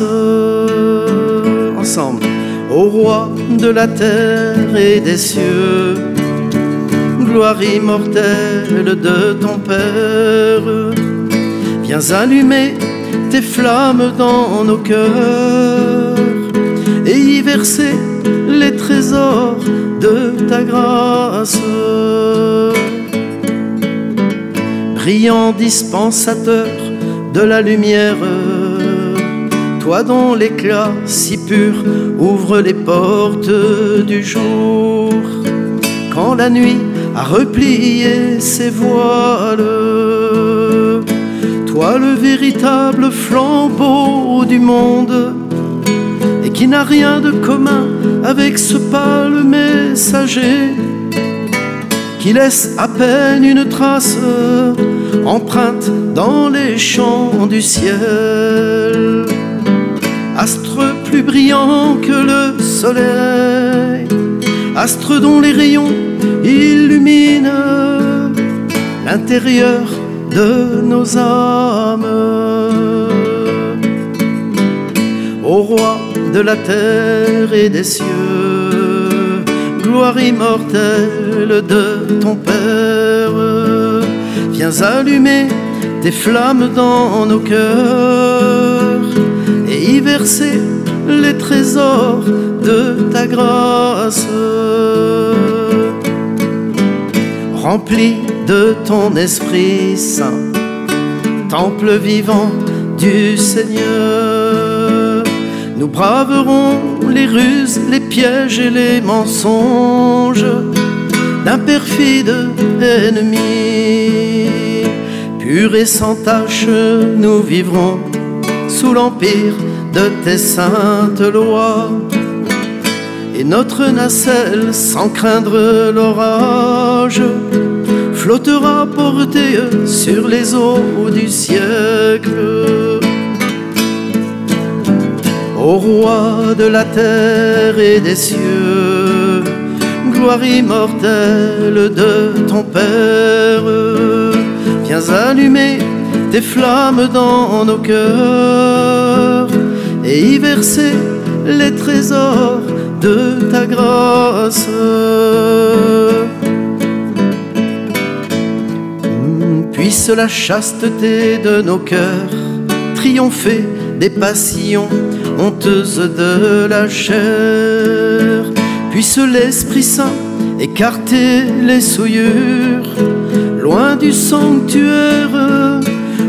Ensemble. Ô roi de la terre et des cieux, gloire immortelle de ton Père, viens allumer tes flammes dans nos cœurs et y verser les trésors de ta grâce. Brillant dispensateur de la lumière, toi dont l'éclat si pur ouvre les portes du jour, quand la nuit a replié ses voiles, toi le véritable flambeau du monde, et qui n'a rien de commun avec ce pâle messager, qui laisse à peine une trace empreinte dans les champs du ciel. Astre plus brillant que le soleil, astre dont les rayons illuminent l'intérieur de nos âmes. Ô roi de la terre et des cieux, gloire immortelle de ton Père, viens allumer tes flammes dans nos cœurs et y verser les trésors de ta grâce. Rempli de ton Esprit Saint, temple vivant du Seigneur, nous braverons les ruses, les pièges et les mensonges d'un perfide ennemi. Purs et sans tache, nous vivrons sous l'empire de tes saintes lois, et notre nacelle, sans craindre l'orage, flottera portée sur les eaux du siècle. Ô roi de la terre et des cieux, gloire immortelle de ton Père, viens allumer tes flammes dans nos cœurs et y verser les trésors de ta grâce. Puisse la chasteté de nos cœurs triompher des passions honteuses de la chair. Puisse l'Esprit Saint écarter les souillures loin du sanctuaire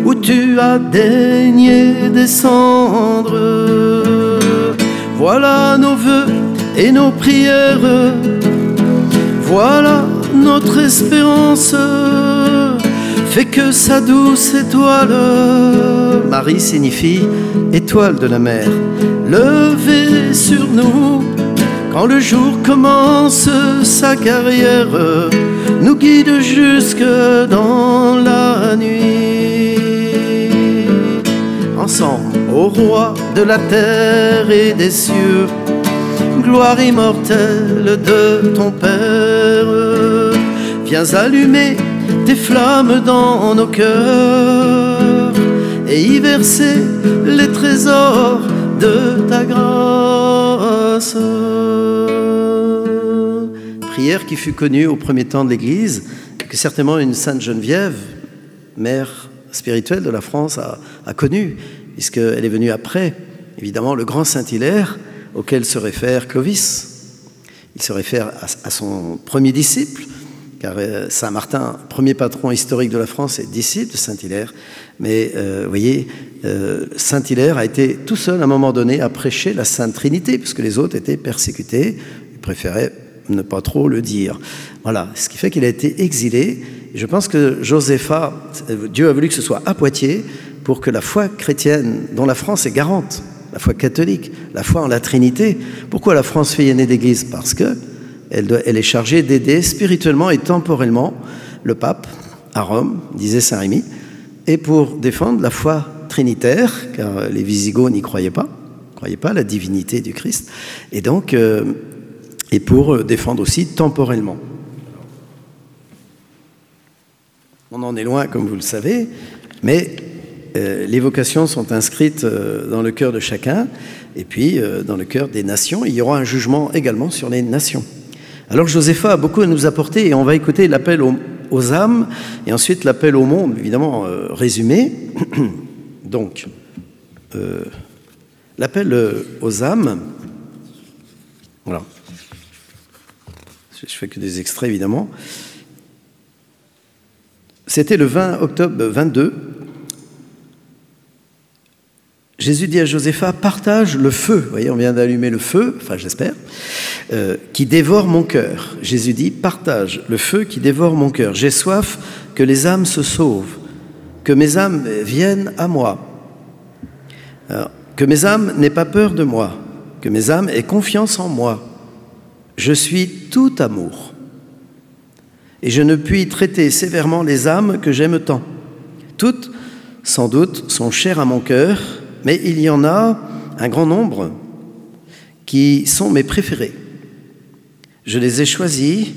où tu as daigné descendre. Voilà nos vœux et nos prières, voilà notre espérance. Fais que sa douce étoile, Marie signifie étoile de la mer, levée sur nous quand le jour commence sa carrière, nous guide jusque dans la nuit. Ensemble, ô roi de la terre et des cieux, gloire immortelle de ton Père, viens allumer tes flammes dans nos cœurs et y verser les trésors de ta grâce. Prière qui fut connue au premier temps de l'Église, que certainement une sainte Geneviève, mère spirituelle de la France, a connue, puisqu'elle est venue après, évidemment, le grand saint Hilaire, auquel se réfère Clovis. Il se réfère à son premier disciple, car Saint Martin, premier patron historique de la France, est disciple de Saint Hilaire. Mais vous voyez, Saint Hilaire a été tout seul à un moment donné à prêcher la Sainte Trinité, puisque les autres étaient persécutés. Il préférait ne pas trop le dire. Voilà, ce qui fait qu'il a été exilé. Je pense que Josépha, Dieu a voulu que ce soit à Poitiers pour que la foi chrétienne, dont la France est garante, la foi catholique, la foi en la Trinité. Pourquoi la France fait aînée d'Église? Parce qu'elle est chargée d'aider spirituellement et temporellement le pape à Rome, disait Saint Rémy, et pour défendre la foi trinitaire, car les Wisigoths n'y croyaient pas à la divinité du Christ, et donc, et pour défendre aussi temporellement. On en est loin, comme vous le savez, mais les vocations sont inscrites dans le cœur de chacun, et puis dans le cœur des nations. Il y aura un jugement également sur les nations. Alors Josépha a beaucoup à nous apporter, et on va écouter l'appel aux âmes, et ensuite l'appel au monde, évidemment résumé. Donc, l'appel aux âmes, voilà. Je fais que des extraits, évidemment. C'était le 20 octobre 22. Jésus dit à Josépha, partage le feu. Vous voyez, on vient d'allumer le feu, enfin j'espère, qui dévore mon cœur. Jésus dit, partage le feu qui dévore mon cœur. J'ai soif que les âmes se sauvent, que mes âmes viennent à moi. Alors, que mes âmes n'aient pas peur de moi, que mes âmes aient confiance en moi. Je suis tout amour. Et je ne puis traiter sévèrement les âmes que j'aime tant. Toutes, sans doute, sont chères à mon cœur, mais il y en a un grand nombre qui sont mes préférées. Je les ai choisies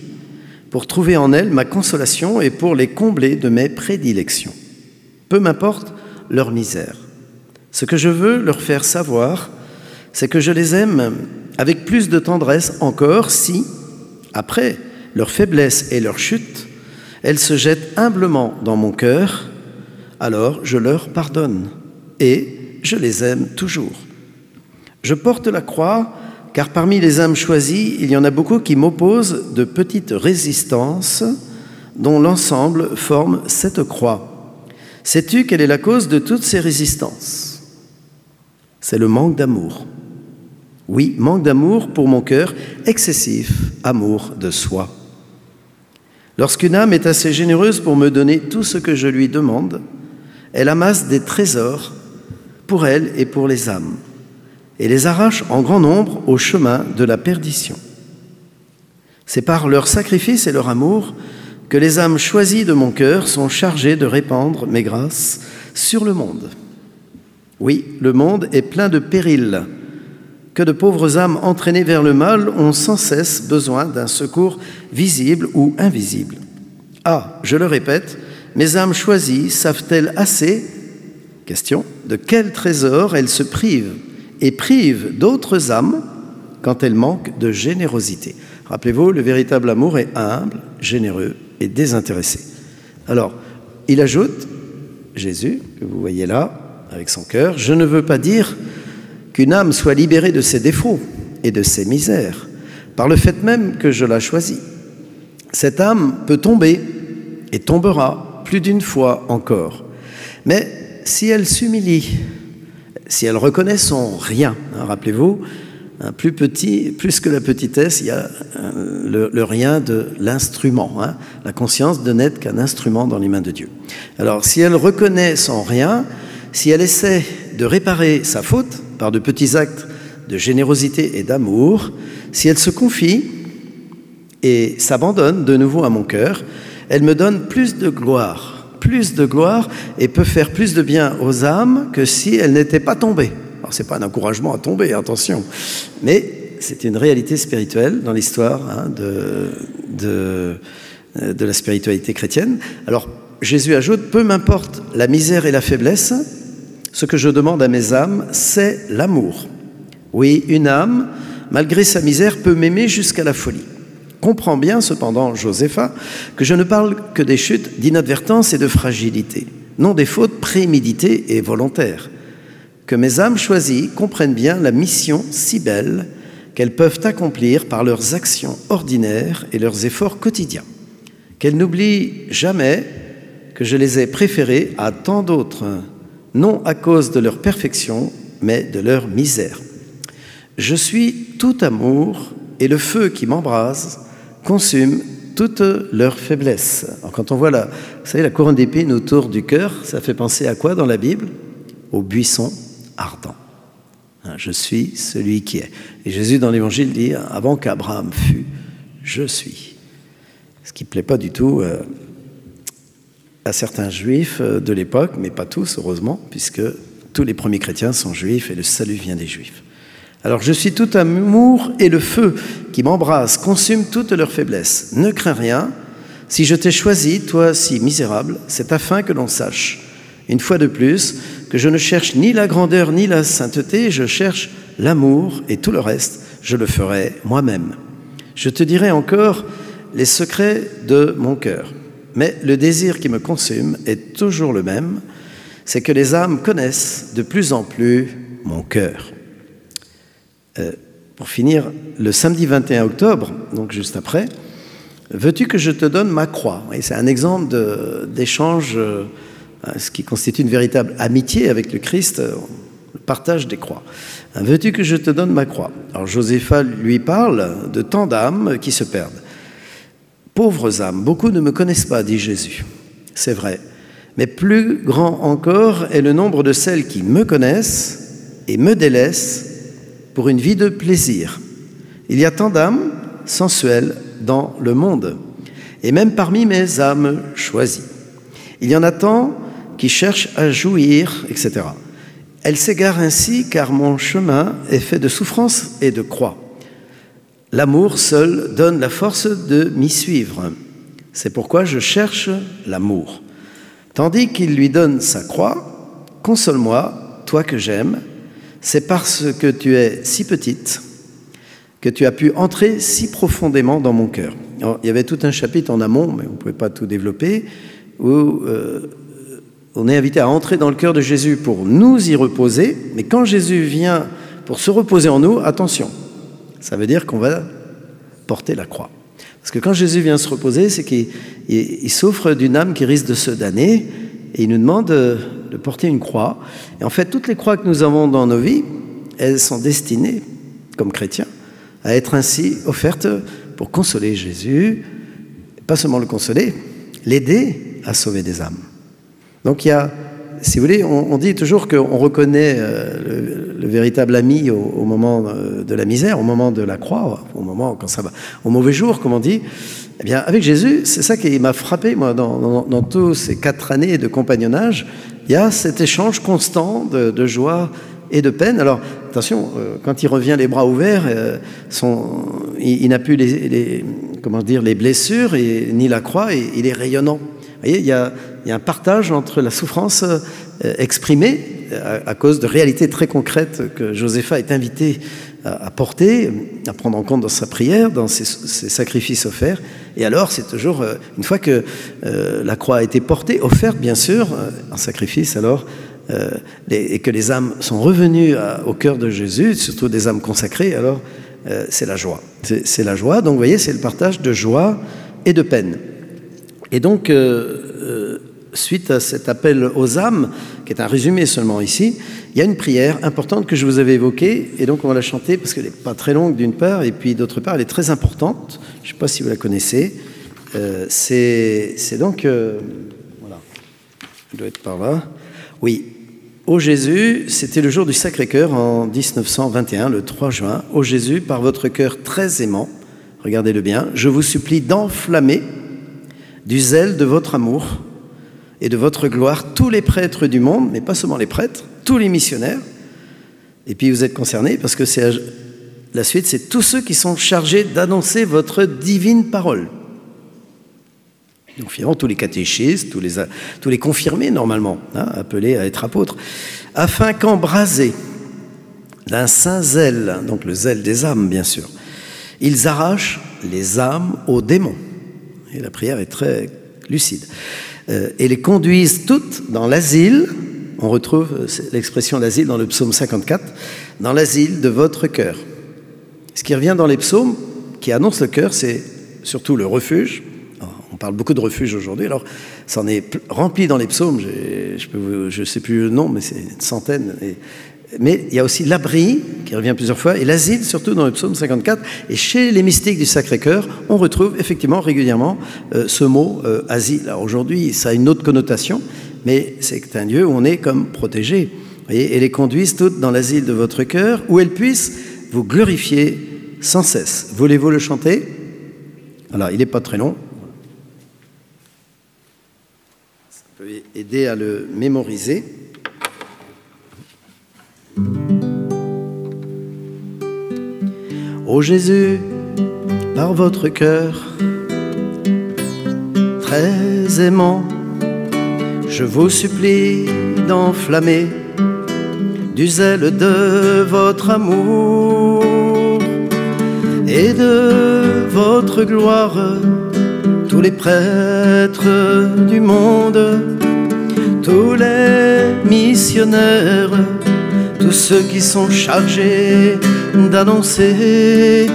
pour trouver en elles ma consolation et pour les combler de mes prédilections. Peu m'importe leur misère. Ce que je veux leur faire savoir, c'est que je les aime avec plus de tendresse encore si, après leur faiblesse et leur chute, elles se jettent humblement dans mon cœur, alors je leur pardonne et je les aime toujours. Je porte la croix, car parmi les âmes choisies, il y en a beaucoup qui m'opposent de petites résistances dont l'ensemble forme cette croix. Sais-tu quelle est la cause de toutes ces résistances? C'est le manque d'amour. Oui, manque d'amour pour mon cœur, excessif amour de soi. Lorsqu'une âme est assez généreuse pour me donner tout ce que je lui demande, elle amasse des trésors pour elle et pour les âmes, et les arrache en grand nombre au chemin de la perdition. C'est par leur sacrifice et leur amour que les âmes choisies de mon cœur sont chargées de répandre mes grâces sur le monde. Oui, le monde est plein de périls, que de pauvres âmes entraînées vers le mal ont sans cesse besoin d'un secours visible ou invisible. Ah, je le répète, mes âmes choisies savent-elles assez, question, de quel trésor elles se privent et privent d'autres âmes quand elles manquent de générosité. Rappelez-vous, le véritable amour est humble, généreux et désintéressé. Alors, il ajoute, Jésus, que vous voyez là, avec son cœur, je ne veux pas dire qu'une âme soit libérée de ses défauts et de ses misères, par le fait même que je la choisis. Cette âme peut tomber et tombera plus d'une fois encore. Mais si elle s'humilie, si elle reconnaît son rien, rappelez-vous, plus que la petitesse, il y a le rien de l'instrument, la conscience de n'être qu'un instrument dans les mains de Dieu. Alors, si elle reconnaît son rien, si elle essaie de réparer sa faute par de petits actes de générosité et d'amour, si elle se confie et s'abandonne de nouveau à mon cœur, elle me donne plus de gloire et peut faire plus de bien aux âmes que si elle n'était pas tombée. Alors, ce n'est pas un encouragement à tomber, attention, mais c'est une réalité spirituelle dans l'histoire de la spiritualité chrétienne. Alors, Jésus ajoute, peu m'importe la misère et la faiblesse, ce que je demande à mes âmes, c'est l'amour. Oui, une âme, malgré sa misère, peut m'aimer jusqu'à la folie. Comprends bien, cependant, Josépha, que je ne parle que des chutes d'inadvertance et de fragilité, non des fautes préméditées et volontaires. Que mes âmes choisies comprennent bien la mission si belle qu'elles peuvent accomplir par leurs actions ordinaires et leurs efforts quotidiens. Qu'elles n'oublient jamais que je les ai préférées à tant d'autres, non à cause de leur perfection, mais de leur misère. Je suis tout amour et le feu qui m'embrase consume toute leur faiblesse. Alors quand on voit vous savez, la couronne d'épines autour du cœur, ça fait penser à quoi dans la Bible? Au buisson ardent. Je suis celui qui est. Et Jésus dans l'Évangile dit, avant qu'Abraham fût, je suis. Ce qui ne plaît pas du tout à certains juifs de l'époque, mais pas tous, heureusement, puisque tous les premiers chrétiens sont juifs et le salut vient des juifs. Alors, je suis tout amour et le feu qui m'embrase consume toute leur faiblesse. Ne crains rien. Si je t'ai choisi, toi si misérable, c'est afin que l'on sache, une fois de plus, que je ne cherche ni la grandeur ni la sainteté, je cherche l'amour et tout le reste, je le ferai moi-même. Je te dirai encore les secrets de mon cœur. Mais le désir qui me consume est toujours le même, c'est que les âmes connaissent de plus en plus mon cœur. Pour finir, le samedi 21 octobre, donc juste après, veux-tu que je te donne ma croix? Et c'est un exemple d'échange, ce qui constitue une véritable amitié avec le Christ, le partage des croix. Veux-tu que je te donne ma croix? Alors Josépha lui parle de tant d'âmes qui se perdent. Pauvres âmes, beaucoup ne me connaissent pas, dit Jésus. C'est vrai, mais plus grand encore est le nombre de celles qui me connaissent et me délaissent pour une vie de plaisir. Il y a tant d'âmes sensuelles dans le monde, et même parmi mes âmes choisies. Il y en a tant qui cherchent à jouir, etc. Elles s'égarent ainsi car mon chemin est fait de souffrance et de croix. L'amour seul donne la force de m'y suivre. C'est pourquoi je cherche l'amour. Tandis qu'il lui donne sa croix, console-moi, toi que j'aime, c'est parce que tu es si petite que tu as pu entrer si profondément dans mon cœur. Alors, il y avait tout un chapitre en amont, mais on ne pouvait pas tout développer, où on est invité à entrer dans le cœur de Jésus pour nous y reposer, mais quand Jésus vient pour se reposer en nous, attention, ça veut dire qu'on va porter la croix. Parce que quand Jésus vient se reposer, c'est qu'il souffre d'une âme qui risque de se damner, et il nous demande de porter une croix. Et en fait, toutes les croix que nous avons dans nos vies, elles sont destinées, comme chrétiens, à être ainsi offertes pour consoler Jésus, pas seulement le consoler, l'aider à sauver des âmes. Donc il y a, si vous voulez, on dit toujours qu'on reconnaît le véritable ami au moment de la misère, au moment de la croix, au moment quand ça va, au mauvais jour, comme on dit. Eh bien, avec Jésus, c'est ça qui m'a frappé, moi, dans tous ces 4 années de compagnonnage. Il y a cet échange constant de joie et de peine. Alors, attention, quand il revient les bras ouverts, il n'a plus les blessures ni la croix, et il est rayonnant. Vous voyez, il y a un partage entre la souffrance exprimée à cause de réalités très concrètes que Josépha est invité à porter, à prendre en compte dans sa prière, dans ses sacrifices offerts. Et alors, c'est toujours, une fois que la croix a été portée, offerte bien sûr, en sacrifice, alors, et que les âmes sont revenues au cœur de Jésus, surtout des âmes consacrées, alors c'est la joie. C'est la joie, donc vous voyez, c'est le partage de joie et de peine. Et donc, suite à cet appel aux âmes, qui est un résumé seulement ici, il y a une prière importante que je vous avais évoquée, et donc on va la chanter parce qu'elle n'est pas très longue d'une part, et puis d'autre part, elle est très importante. Je ne sais pas si vous la connaissez. C'est donc... voilà, elle doit être par là. Oui. Ô Jésus, c'était le jour du Sacré-Cœur en 1921, le 3 juin. Ô Jésus, par votre cœur très aimant, regardez-le bien, je vous supplie d'enflammer du zèle de votre amour et de votre gloire tous les prêtres du monde, mais pas seulement les prêtres, tous les missionnaires. Et puis vous êtes concernés parce que la suite, c'est tous ceux qui sont chargés d'annoncer votre divine parole. Donc finalement, tous les catéchistes, tous les confirmés normalement, appelés à être apôtres, afin qu'embrasés d'un saint zèle, donc le zèle des âmes bien sûr, ils arrachent les âmes aux démons. Et la prière est très lucide. Et les conduisent toutes dans l'asile, on retrouve l'expression l'asile dans le psaume 54, dans l'asile de votre cœur. Ce qui revient dans les psaumes, qui annoncent le cœur, c'est surtout le refuge. Alors, on parle beaucoup de refuge aujourd'hui, alors ça en est rempli dans les psaumes, je ne sais plus le nom, mais c'est une centaine. Mais il y a aussi l'abri, qui qui revient plusieurs fois, et l'asile, surtout dans le psaume 54. Et chez les mystiques du Sacré-Cœur, on retrouve effectivement régulièrement ce mot asile. Alors aujourd'hui, ça a une autre connotation, mais c'est un lieu où on est comme protégé. Et les conduisent toutes dans l'asile de votre cœur, où elles puissent vous glorifier sans cesse. Voulez-vous le chanter? Alors, il n'est pas très long. Ça peut aider à le mémoriser. Ô Jésus, par votre cœur très aimant, je vous supplie d'enflammer du zèle de votre amour et de votre gloire tous les prêtres du monde, tous les missionnaires, tous ceux qui sont chargés d'annoncer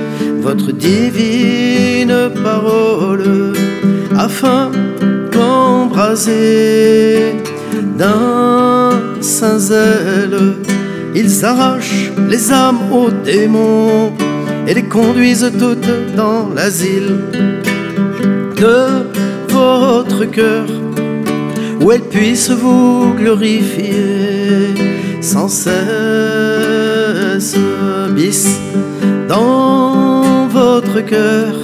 votre divine parole, afin qu'embrasés d'un saint zèle, ils arrachent les âmes aux démons et les conduisent toutes dans l'asile de votre cœur, où elles puissent vous glorifier sans cesse. Bis dans votre cœur,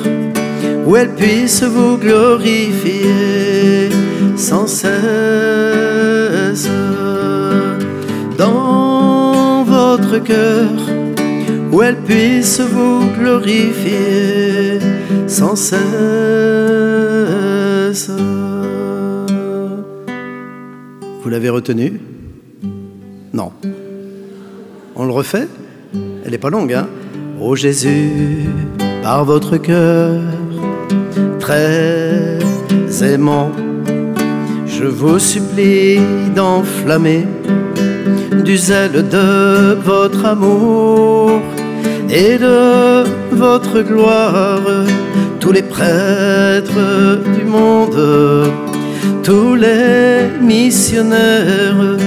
où elles puissent vous glorifier sans cesse. Dans votre cœur, où elles puissent vous glorifier sans cesse. Vous l'avez retenu? Non. On le refait? Elle n'est pas longue, hein? Ô Jésus, par votre cœur très aimant, je vous supplie d'enflammer du zèle de votre amour et de votre gloire tous les prêtres du monde, tous les missionnaires,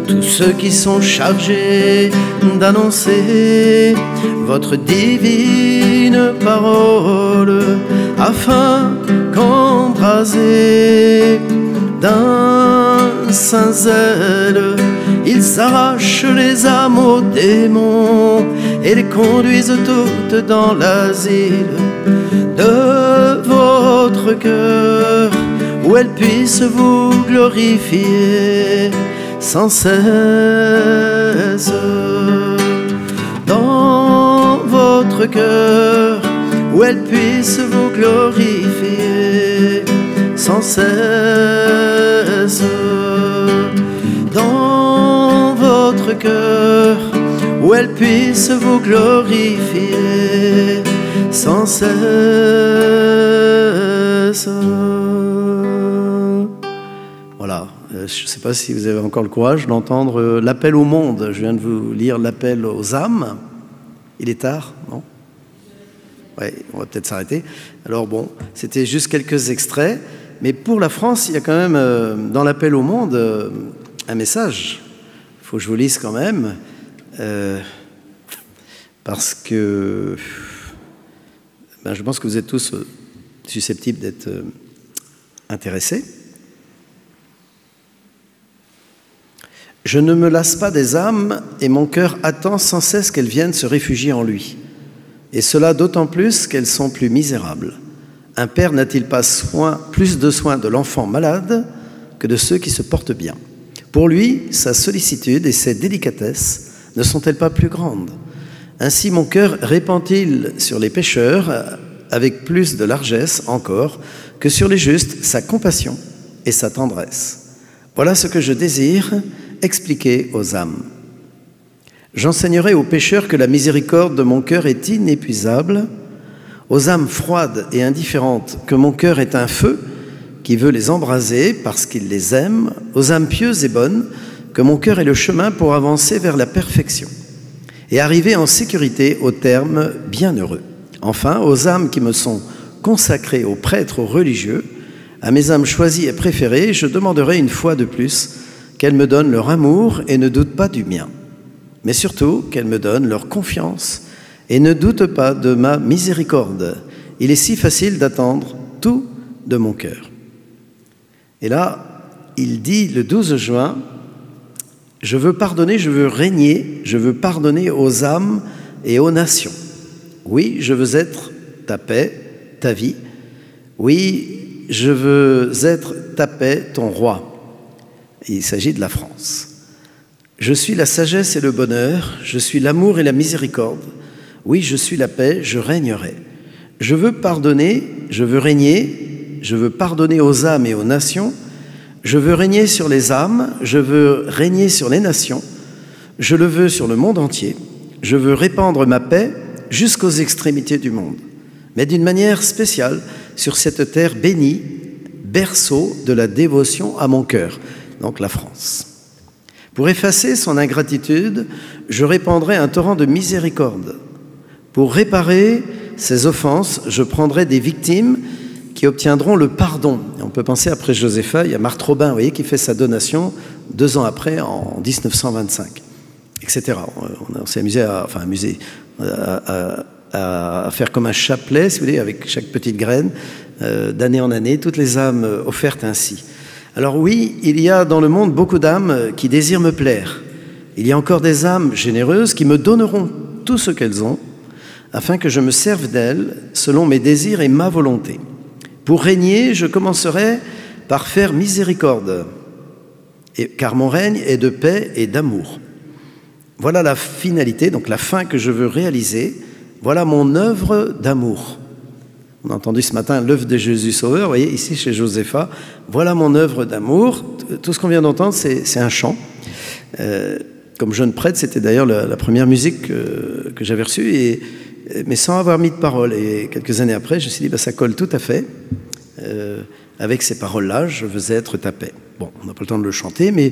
tous ceux qui sont chargés d'annoncer votre divine parole, afin qu'embrasés d'un saint zèle, ils arrachent les âmes aux démons et les conduisent toutes dans l'asile de votre cœur, où elles puissent vous glorifier sans cesse. Dans votre cœur, où elles puissent vous glorifier sans cesse. Dans votre cœur, où elles puissent vous glorifier sans cesse. Voilà, je ne sais pas si vous avez encore le courage d'entendre l'appel au monde. Je viens de vous lire l'appel aux âmes. Il est tard, non? Oui, on va peut-être s'arrêter. Alors bon, c'était juste quelques extraits. Mais pour la France, il y a quand même, dans l'appel au monde, un message. Il faut que je vous lise quand même. Parce que je pense que vous êtes tous susceptibles d'être intéressés. Je ne me lasse pas des âmes et mon cœur attend sans cesse qu'elles viennent se réfugier en lui. Et cela d'autant plus qu'elles sont plus misérables. Un père n'a-t-il pas plus de soin de l'enfant malade que de ceux qui se portent bien? Pour lui, sa sollicitude et ses délicatesses ne sont-elles pas plus grandes? Ainsi mon cœur répand-il sur les pécheurs avec plus de largesse encore que sur les justes sa compassion et sa tendresse. Voilà ce que je désire expliquer aux âmes. J'enseignerai aux pécheurs que la miséricorde de mon cœur est inépuisable, aux âmes froides et indifférentes que mon cœur est un feu qui veut les embraser parce qu'il les aime, aux âmes pieuses et bonnes que mon cœur est le chemin pour avancer vers la perfection et arriver en sécurité au terme bienheureux. Enfin, aux âmes qui me sont consacrées, aux prêtres, aux religieux, à mes âmes choisies et préférées, je demanderai une fois de plus qu'elles me donnent leur amour et ne doutent pas du mien. mais surtout qu'elles me donnent leur confiance et ne doutent pas de ma miséricorde. Il est si facile d'attendre tout de mon cœur. Et là, il dit le 12 juin, « Je veux pardonner, je veux régner, je veux pardonner aux âmes et aux nations. Oui, je veux être ta paix, ta vie. Oui, je veux être ta paix, ton roi. » Il s'agit de la France. « Je suis la sagesse et le bonheur, je suis l'amour et la miséricorde. Oui, je suis la paix, je régnerai. Je veux pardonner, je veux régner, je veux pardonner aux âmes et aux nations. Je veux régner sur les âmes, je veux régner sur les nations. Je le veux sur le monde entier. Je veux répandre ma paix jusqu'aux extrémités du monde, mais d'une manière spéciale sur cette terre bénie, berceau de la dévotion à mon cœur, donc la France. Pour effacer son ingratitude, je répandrai un torrent de miséricorde. Pour réparer ses offenses, je prendrai des victimes qui obtiendront le pardon. Et on peut penser, après Josépha, il y a Marthe Robin, vous voyez, qui fait sa donation 2 ans après, en 1925, etc. On s'est amusé à faire comme un chapelet, si vous voulez, avec chaque petite graine, d'année en année, toutes les âmes offertes ainsi. Alors oui, il y a dans le monde beaucoup d'âmes qui désirent me plaire. Il y a encore des âmes généreuses qui me donneront tout ce qu'elles ont, afin que je me serve d'elles selon mes désirs et ma volonté. Pour régner, je commencerai par faire miséricorde, car mon règne est de paix et d'amour. Voilà la finalité, donc la fin que je veux réaliser. Voilà mon œuvre d'amour. On a entendu ce matin l'œuvre de Jésus Sauveur, vous voyez, ici chez Josépha. Voilà mon œuvre d'amour. Tout ce qu'on vient d'entendre, c'est un chant. Comme jeune prêtre, c'était d'ailleurs la première musique que j'avais reçue, mais sans avoir mis de paroles. Et quelques années après, je me suis dit, ça colle tout à fait avec ces paroles-là, je veux être ta paix. Bon, on n'a pas le temps de le chanter, mais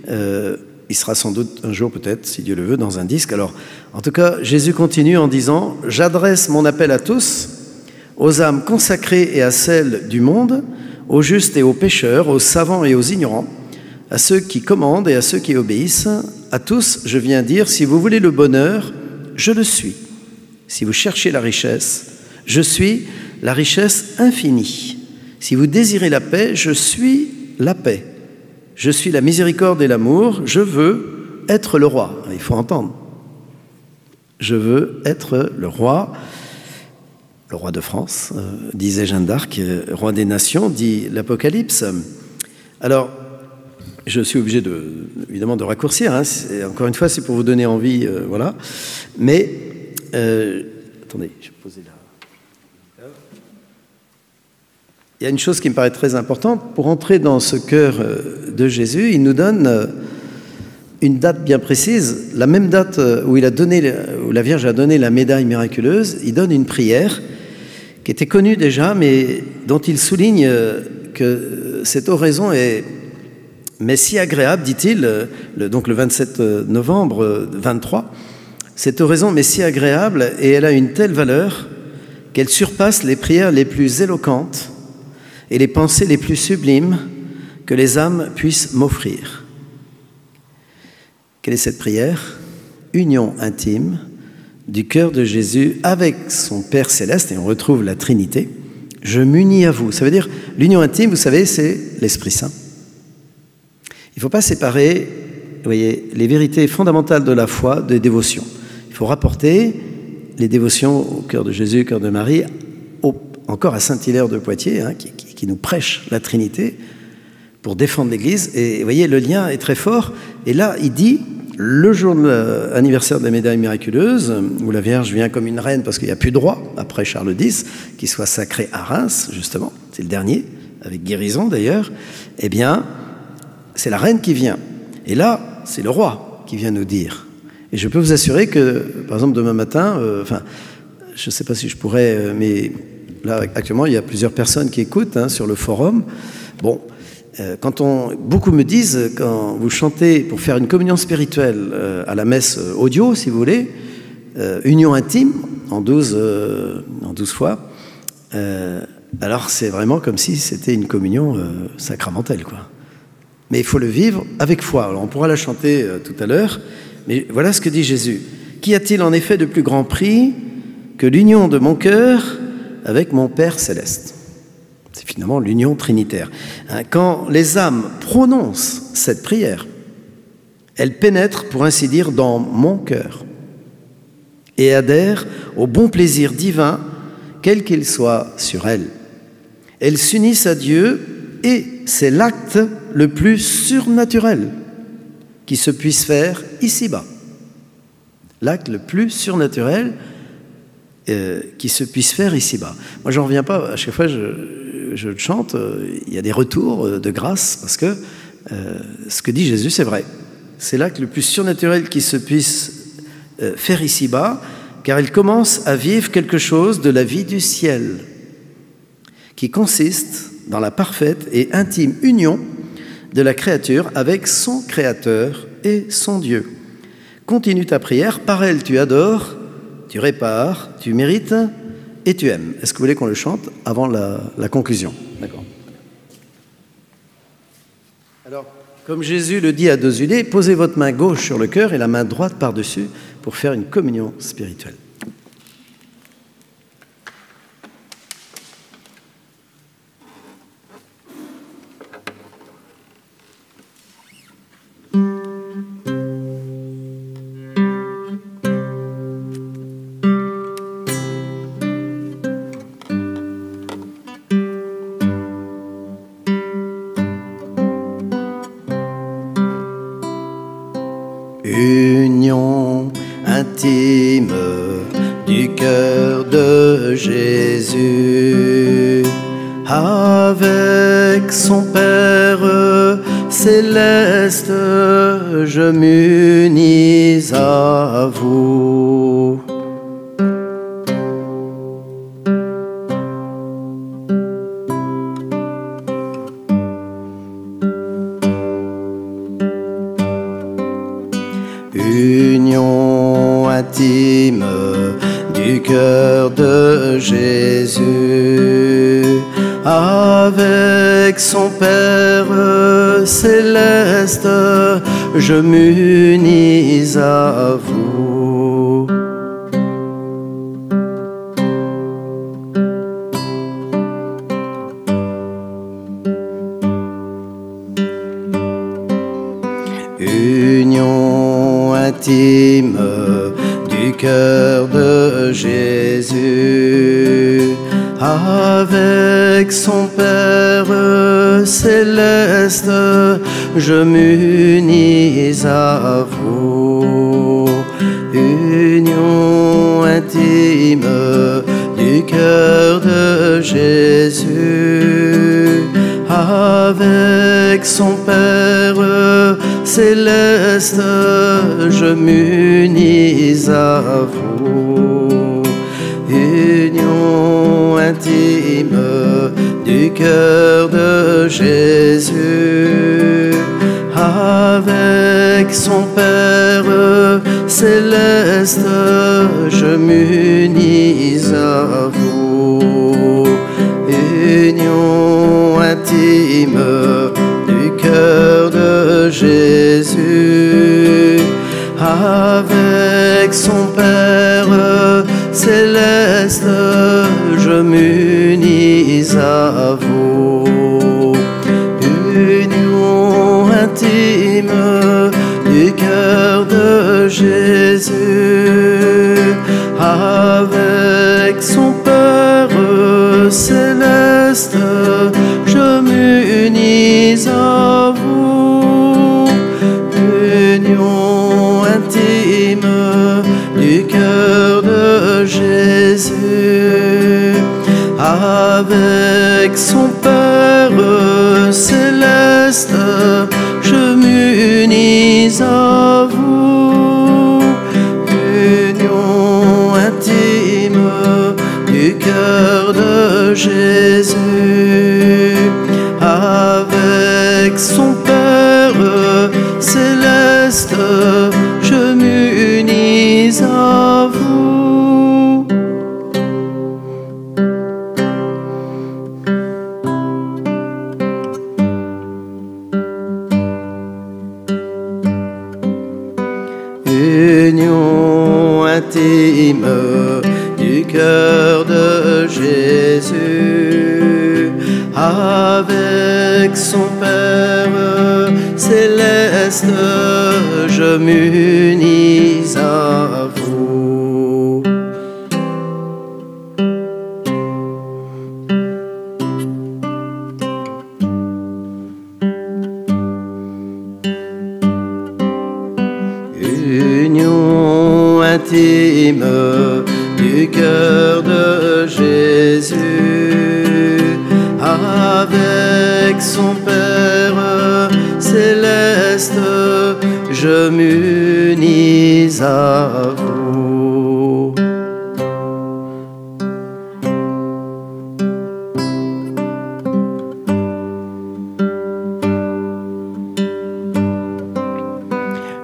il sera sans doute un jour, peut-être, si Dieu le veut, dans un disque. Alors, en tout cas, Jésus continue en disant, « J'adresse mon appel à tous, aux âmes consacrées et à celles du monde, aux justes et aux pécheurs, aux savants et aux ignorants, à ceux qui commandent et à ceux qui obéissent. À tous, je viens dire, si vous voulez le bonheur, je le suis. Si vous cherchez la richesse, je suis la richesse infinie. Si vous désirez la paix, je suis la paix. Je suis la miséricorde et l'amour. Je veux être le roi. » Il faut entendre. Je veux être le roi de France, disait Jeanne d'Arc, roi des nations, dit l'Apocalypse. Alors, je suis obligé évidemment de raccourcir. Encore une fois, c'est pour vous donner envie, voilà. Mais attendez, je vais poser là. Il y a une chose qui me paraît très importante. Pour entrer dans ce cœur de Jésus, il nous donne une date bien précise, la même date où la Vierge a donné la médaille miraculeuse. Il donne une prière qui était connue déjà, mais dont il souligne que cette oraison est mais si agréable, dit-il, donc le 27 novembre 23, cette oraison m'est si agréable et elle a une telle valeur qu'elle surpasse les prières les plus éloquentes et les pensées les plus sublimes que les âmes puissent m'offrir. Quelle est cette prière? Union intime du cœur de Jésus avec son Père céleste, et on retrouve la Trinité. Je m'unis à vous. Ça veut dire, l'union intime, vous savez, c'est l'Esprit Saint. Il ne faut pas séparer, vous voyez, les vérités fondamentales de la foi des dévotions. Il faut rapporter les dévotions au cœur de Jésus, au cœur de Marie, encore à Saint-Hilaire de Poitiers, qui nous prêche la Trinité pour défendre l'Église. Et vous voyez, le lien est très fort. Et là, il dit, le jour de l'anniversaire des médailles miraculeuses, où la Vierge vient comme une reine parce qu'il n'y a plus de roi, après Charles X, qui soit sacré à Reims, justement, c'est le dernier, avec guérison d'ailleurs, eh bien, c'est la reine qui vient. Et là, c'est le roi qui vient nous dire. Et je peux vous assurer que, par exemple, demain matin, je ne sais pas si je pourrais, mais là, actuellement, il y a plusieurs personnes qui écoutent sur le forum. Bon, beaucoup me disent, quand vous chantez pour faire une communion spirituelle à la messe audio, si vous voulez, union intime, en 12 fois, alors c'est vraiment comme si c'était une communion sacramentelle, quoi. Mais il faut le vivre avec foi. Alors on pourra la chanter tout à l'heure, Mais voilà ce que dit Jésus. Qu'y a-t-il en effet de plus grand prix que l'union de mon cœur avec mon Père céleste? C'est finalement l'union trinitaire. Quand les âmes prononcent cette prière, elles pénètrent, pour ainsi dire, dans mon cœur et adhèrent au bon plaisir divin, quel qu'il soit sur elles. Elles s'unissent à Dieu et c'est l'acte le plus surnaturel qui se puisse faire ici-bas. L'acte le plus surnaturel qui se puisse faire ici-bas. Moi, j'en reviens pas. À chaque fois je chante, il y a des retours de grâce parce que ce que dit Jésus, c'est vrai. C'est l'acte le plus surnaturel qui se puisse faire ici-bas, car il commence à vivre quelque chose de la vie du ciel, qui consiste dans la parfaite et intime union de la créature avec son Créateur et son Dieu. Continue ta prière, par elle tu adores, tu répares, tu mérites et tu aimes. Est-ce que vous voulez qu'on le chante avant la conclusion? D'accord. Alors, comme Jésus le dit à dos unis, posez votre main gauche sur le cœur et la main droite par-dessus pour faire une communion spirituelle. Union intime du cœur de Jésus avec son Père céleste, je m'unis à vous. Union intime du cœur de Jésus avec son Père céleste, je m'unis à vous. Union intime du cœur de Jésus avec son Père céleste, je m'unis à vous. Union intime du cœur de Jésus avec son Père céleste, je m'unis à vous. Union intime du cœur de Jésus avec son Père céleste, je m'unis à vous. Union intime du cœur de Jésus avec son Père céleste, je m'unis à vous. Union intime du cœur de Jésus avec son Père céleste, je m'unis à vous. Union intime du cœur de Jésus avec son Père céleste, je m'unis à vous. Union intime du cœur de Jésus avec son Père céleste, je m'unis à vous. intime du cœur de Jésus, avec son Père céleste, je m'unis à vous. Union intime du cœur de Jésus, avec son Père céleste, je m'unis à vous.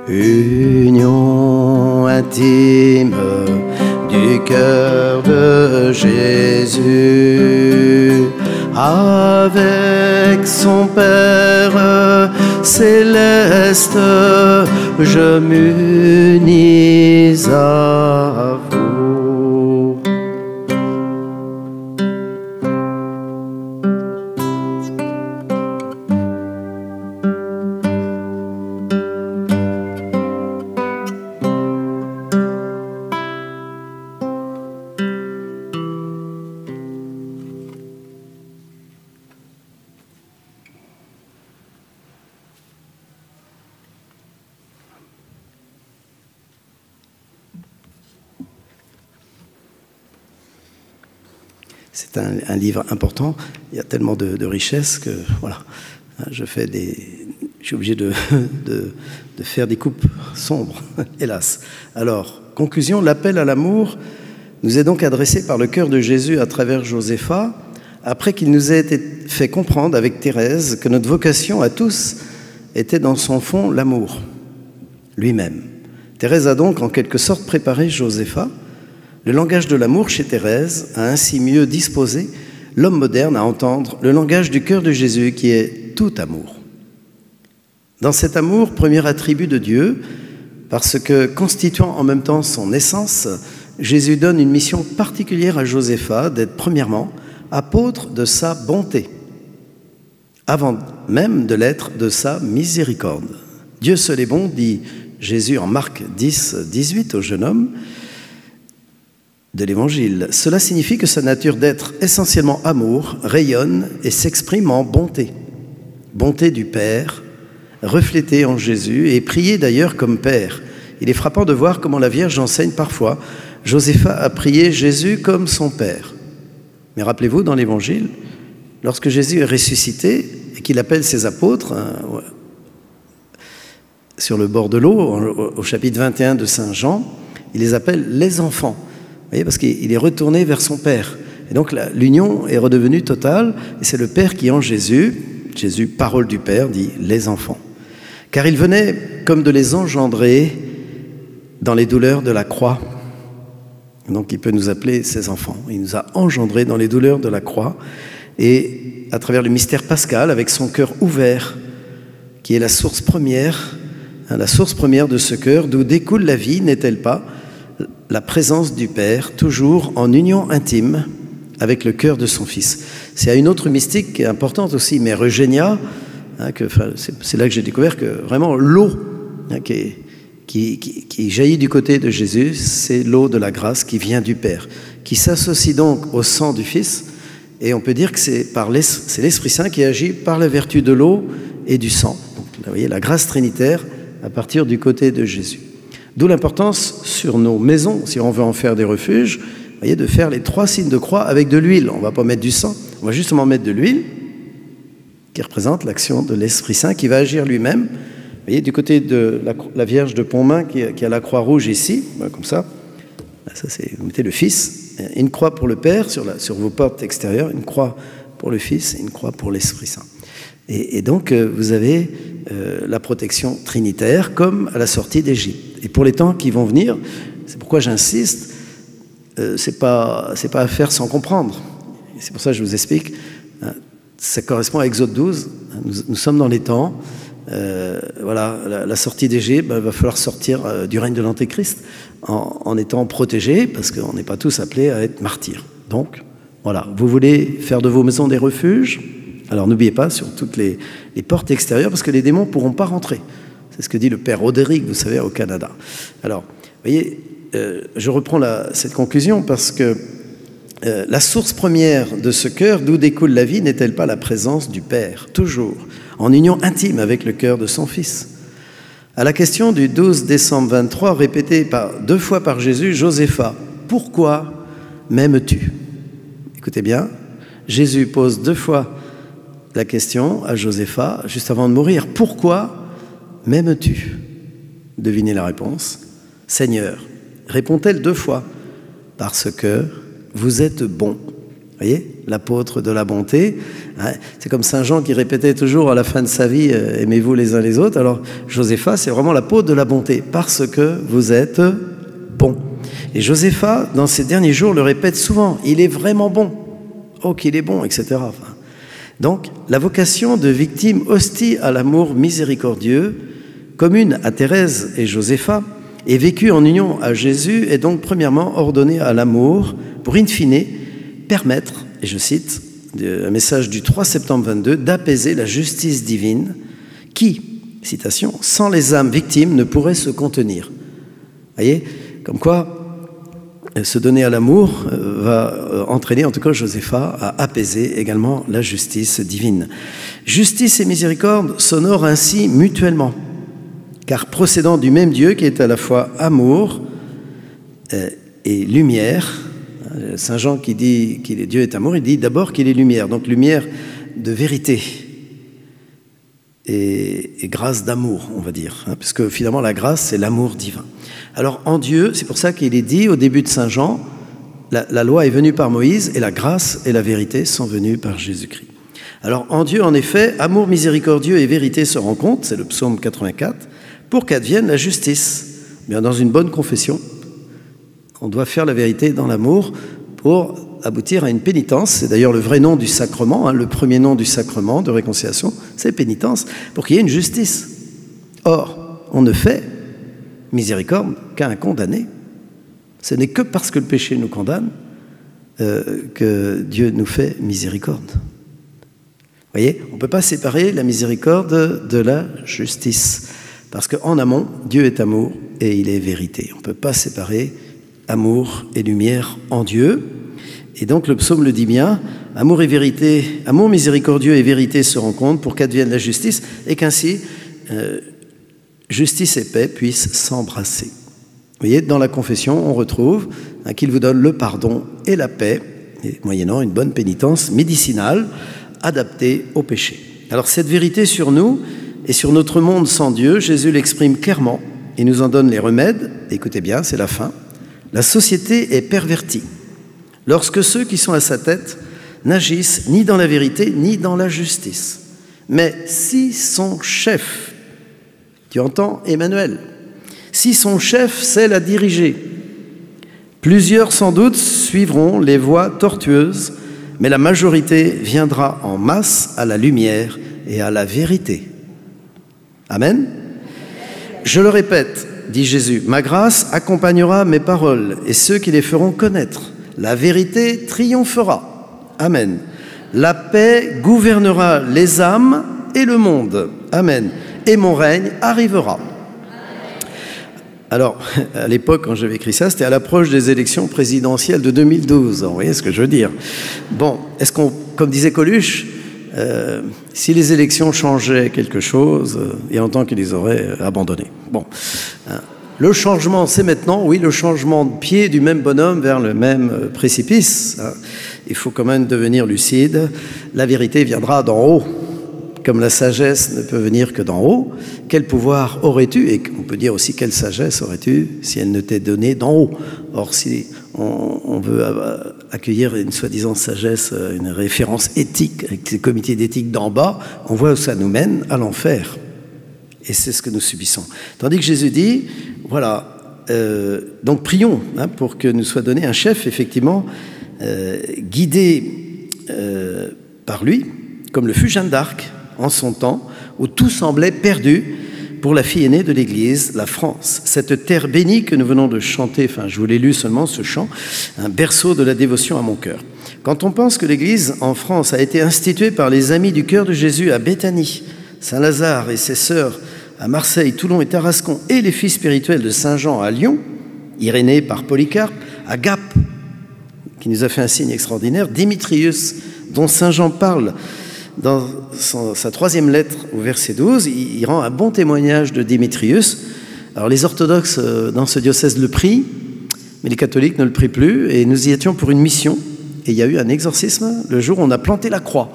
Union intime du cœur de Jésus, avec son Père céleste, je m'unis à vous. C'est un livre important, il y a tellement de richesses que voilà, je suis obligé de faire des coupes sombres, hélas. Alors, conclusion, l'appel à l'amour nous est donc adressé par le cœur de Jésus à travers Josépha, après qu'il nous ait été fait comprendre avec Thérèse que notre vocation à tous était dans son fond l'amour, lui-même. Thérèse a donc en quelque sorte préparé Josépha. Le langage de l'amour chez Thérèse a ainsi mieux disposé l'homme moderne à entendre le langage du cœur de Jésus qui est tout amour. Dans cet amour, premier attribut de Dieu, parce que constituant en même temps son essence, Jésus donne une mission particulière à Josépha d'être premièrement apôtre de sa bonté, avant même de l'être de sa miséricorde. Dieu seul est bon, dit Jésus en Marc 10, 18 au jeune homme de l'Évangile. Cela signifie que sa nature d'être essentiellement amour rayonne et s'exprime en bonté. Bonté du Père, reflétée en Jésus et priée d'ailleurs comme Père. Il est frappant de voir comment la Vierge enseigne parfois. Josépha a prié Jésus comme son Père. Mais rappelez-vous, dans l'Évangile, lorsque Jésus est ressuscité et qu'il appelle ses apôtres sur le bord de l'eau, au chapitre 21 de Saint Jean, il les appelle les enfants. Vous voyez, parce qu'il est retourné vers son Père. Et donc l'union est redevenue totale, et c'est le Père qui en Jésus, parole du Père, dit les enfants. Car il venait comme de les engendrer dans les douleurs de la croix. Donc il peut nous appeler ses enfants. Il nous a engendrés dans les douleurs de la croix, et à travers le mystère pascal, avec son cœur ouvert, qui est la source première de ce cœur, d'où découle la vie, n'est-elle pas la présence du Père, toujours en union intime avec le cœur de son Fils. C'est à une autre mystique qui est importante aussi, Mère Eugénia, c'est là que j'ai découvert que vraiment l'eau qui jaillit du côté de Jésus, c'est l'eau de la grâce qui vient du Père, qui s'associe donc au sang du Fils, et on peut dire que c'est l'Esprit Saint qui agit par la vertu de l'eau et du sang. Donc, vous voyez, la grâce trinitaire à partir du côté de Jésus. D'où l'importance sur nos maisons, si on veut en faire des refuges, vous voyez, de faire les 3 signes de croix avec de l'huile. On ne va pas mettre du sang, on va justement mettre de l'huile qui représente l'action de l'Esprit Saint qui va agir lui-même. Vous voyez, du côté de la Vierge de Pontmain qui a la croix rouge ici, comme ça, vous mettez le Fils, une croix pour le Père sur vos portes extérieures, une croix pour le Fils et une croix pour l'Esprit Saint. Et donc, vous avez la protection trinitaire comme à la sortie d'Égypte. Et pour les temps qui vont venir, c'est pourquoi j'insiste, c'est pas à faire sans comprendre. C'est pour ça que je vous explique. Ça correspond à Exode 12. Nous sommes dans les temps voilà, la sortie d'Égypte, il va falloir sortir du règne de l'Antéchrist en étant protégé, parce qu'on n'est pas tous appelés à être martyrs. Donc, voilà, vous voulez faire de vos maisons des refuges? Alors n'oubliez pas sur toutes les portes extérieures, parce que les démons ne pourront pas rentrer. C'est ce que dit le père Roderick, vous savez, au Canada. Alors, vous voyez, je reprends cette conclusion parce que la source première de ce cœur, d'où découle la vie, n'est-elle pas la présence du Père, toujours, en union intime avec le cœur de son Fils? À la question du 12 décembre 23, répétée 2 fois par Jésus, Josépha, pourquoi m'aimes-tu? Écoutez bien, Jésus pose 2 fois la question à Josépha, juste avant de mourir, pourquoi m'aimes-tu? Devinez la réponse. Seigneur, répond-elle 2 fois, parce que vous êtes bon. Vous voyez, l'apôtre de la bonté. Hein, c'est comme Saint Jean qui répétait toujours à la fin de sa vie, aimez-vous les uns les autres. Alors, Josépha, c'est vraiment l'apôtre de la bonté, parce que vous êtes bon. Et Josépha, dans ces derniers jours, le répète souvent, il est vraiment bon. Oh, qu'il est bon, etc. Enfin, donc, la vocation de victime hostie à l'amour miséricordieux, commune à Thérèse et Josépha, et vécue en union à Jésus, est donc premièrement ordonnée à l'amour pour, in fine, permettre, et je cite un message du 3 septembre 22, d'apaiser la justice divine qui, citation, sans les âmes victimes ne pourrait se contenir. Vous voyez, comme quoi se donner à l'amour va entraîner, en tout cas Josépha, à apaiser également la justice divine. Justice et miséricorde s'honorent ainsi mutuellement, car procédant du même Dieu qui est à la fois amour et lumière. Saint Jean qui dit qu'il est Dieu est amour, il dit d'abord qu'il est lumière, donc lumière de vérité et grâce d'amour, on va dire, hein, puisque finalement la grâce c'est l'amour divin. Alors en Dieu, c'est pour ça qu'il est dit au début de Saint Jean, la loi est venue par Moïse et la grâce et la vérité sont venues par Jésus-Christ. Alors en Dieu, en effet, amour miséricordieux et vérité se rencontrent, c'est le psaume 84, pour qu'advienne la justice. Bien, dans une bonne confession, on doit faire la vérité dans l'amour pour aboutir à une pénitence. C'est d'ailleurs le vrai nom du sacrement, hein, le premier nom du sacrement de réconciliation, c'est pénitence, pour qu'il y ait une justice. Or, on ne fait miséricorde qu'à un condamné. Ce n'est que parce que le péché nous condamne que Dieu nous fait miséricorde. Vous voyez, on ne peut pas séparer la miséricorde de la justice. Parce qu'en amont, Dieu est amour et il est vérité. On ne peut pas séparer amour et lumière en Dieu. Et donc le psaume le dit bien, amour et vérité, amour miséricordieux et vérité se rencontrent pour qu'advienne la justice et qu'ainsi justice et paix puissent s'embrasser. Vous voyez, dans la confession, on retrouve qu'il vous donne le pardon et la paix, et moyennant une bonne pénitence médicinale adaptée au péché. Alors cette vérité sur nous et sur notre monde sans Dieu, Jésus l'exprime clairement et nous en donne les remèdes. Écoutez bien, c'est la fin. La société est pervertie lorsque ceux qui sont à sa tête n'agissent ni dans la vérité ni dans la justice. Mais si son chef, tu entends Emmanuel, si son chef sait la diriger, plusieurs sans doute suivront les voies tortueuses, mais la majorité viendra en masse à la lumière et à la vérité. Amen. Je le répète, dit Jésus, ma grâce accompagnera mes paroles et ceux qui les feront connaître. La vérité triomphera. Amen. La paix gouvernera les âmes et le monde. Amen. Et mon règne arrivera. Alors, à l'époque, quand j'avais écrit ça, c'était à l'approche des élections présidentielles de 2012. Vous voyez ce que je veux dire? Bon, est-ce qu'on, comme disait Coluche, si les élections changeaient quelque chose, il y a longtemps qu'ils les auraient abandonnées. Bon, le changement, c'est maintenant, oui, le changement de pied du même bonhomme vers le même précipice. Il faut quand même devenir lucide. La vérité viendra d'en haut. Comme la sagesse ne peut venir que d'en haut, quel pouvoir aurais-tu, et on peut dire aussi quelle sagesse aurais-tu si elle ne t'est donnée d'en haut. Or, si on veut accueillir une soi-disant sagesse, une référence éthique avec ces comités d'éthique d'en bas, on voit où ça nous mène, à l'enfer. Et c'est ce que nous subissons. Tandis que Jésus dit, voilà, donc prions pour que nous soit donné un chef, effectivement, guidé par lui, comme le fut Jeanne d'Arc, en son temps, où tout semblait perdu pour la fille aînée de l'Église, la France. Cette terre bénie que nous venons de chanter, enfin je vous l'ai lu seulement ce chant, un berceau de la dévotion à mon cœur. Quand on pense que l'Église en France a été instituée par les Amis du Cœur de Jésus à Béthanie, Saint-Lazare et ses sœurs à Marseille, Toulon et Tarascon, et les filles spirituelles de Saint-Jean à Lyon, Irénée par Polycarpe, à Gap, qui nous a fait un signe extraordinaire, Démétrius, dont Saint-Jean parle dans sa 3e lettre au verset 12, il rend un bon témoignage de Démétrius. Alors les orthodoxes dans ce diocèse le prient, mais les catholiques ne le prient plus, et nous y étions pour une mission, et il y a eu un exorcisme le jour où on a planté la croix,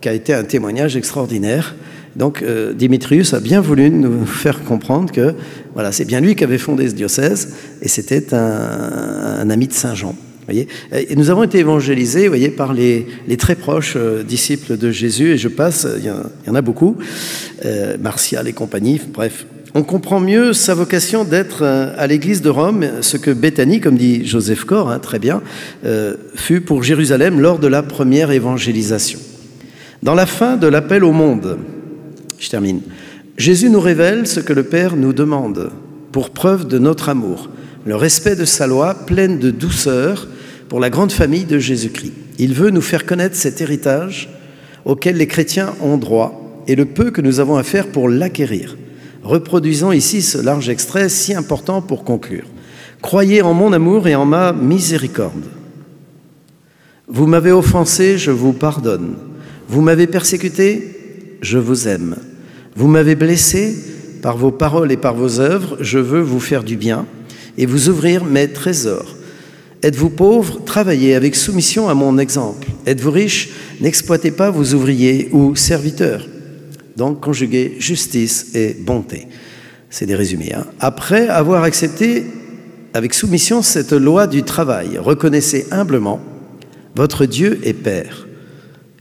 qui a été un témoignage extraordinaire. Donc Démétrius a bien voulu nous faire comprendre que voilà, c'est bien lui qui avait fondé ce diocèse, et c'était un ami de Saint-Jean. Voyez, et nous avons été évangélisés, voyez, par les très proches disciples de Jésus, et je passe, il y en a beaucoup, Martial et compagnie, bref. On comprend mieux sa vocation d'être à l'église de Rome, ce que Béthanie, comme dit Joseph Corr, hein, très bien, fut pour Jérusalem lors de la première évangélisation. Dans la fin de l'appel au monde, je termine, Jésus nous révèle ce que le Père nous demande pour preuve de notre amour, le respect de sa loi pleine de douceur pour la grande famille de Jésus-Christ. Il veut nous faire connaître cet héritage auquel les chrétiens ont droit et le peu que nous avons à faire pour l'acquérir. Reproduisons ici ce large extrait si important pour conclure. « Croyez en mon amour et en ma miséricorde. Vous m'avez offensé, je vous pardonne. Vous m'avez persécuté, je vous aime. Vous m'avez blessé par vos paroles et par vos œuvres, je veux vous faire du bien et vous ouvrir mes trésors. Êtes-vous pauvre? Travaillez avec soumission à mon exemple. Êtes-vous riche? N'exploitez pas vos ouvriers ou serviteurs. » Donc, conjuguez justice et bonté. C'est des résumés. Hein. Après avoir accepté avec soumission cette loi du travail, reconnaissez humblement votre Dieu est Père.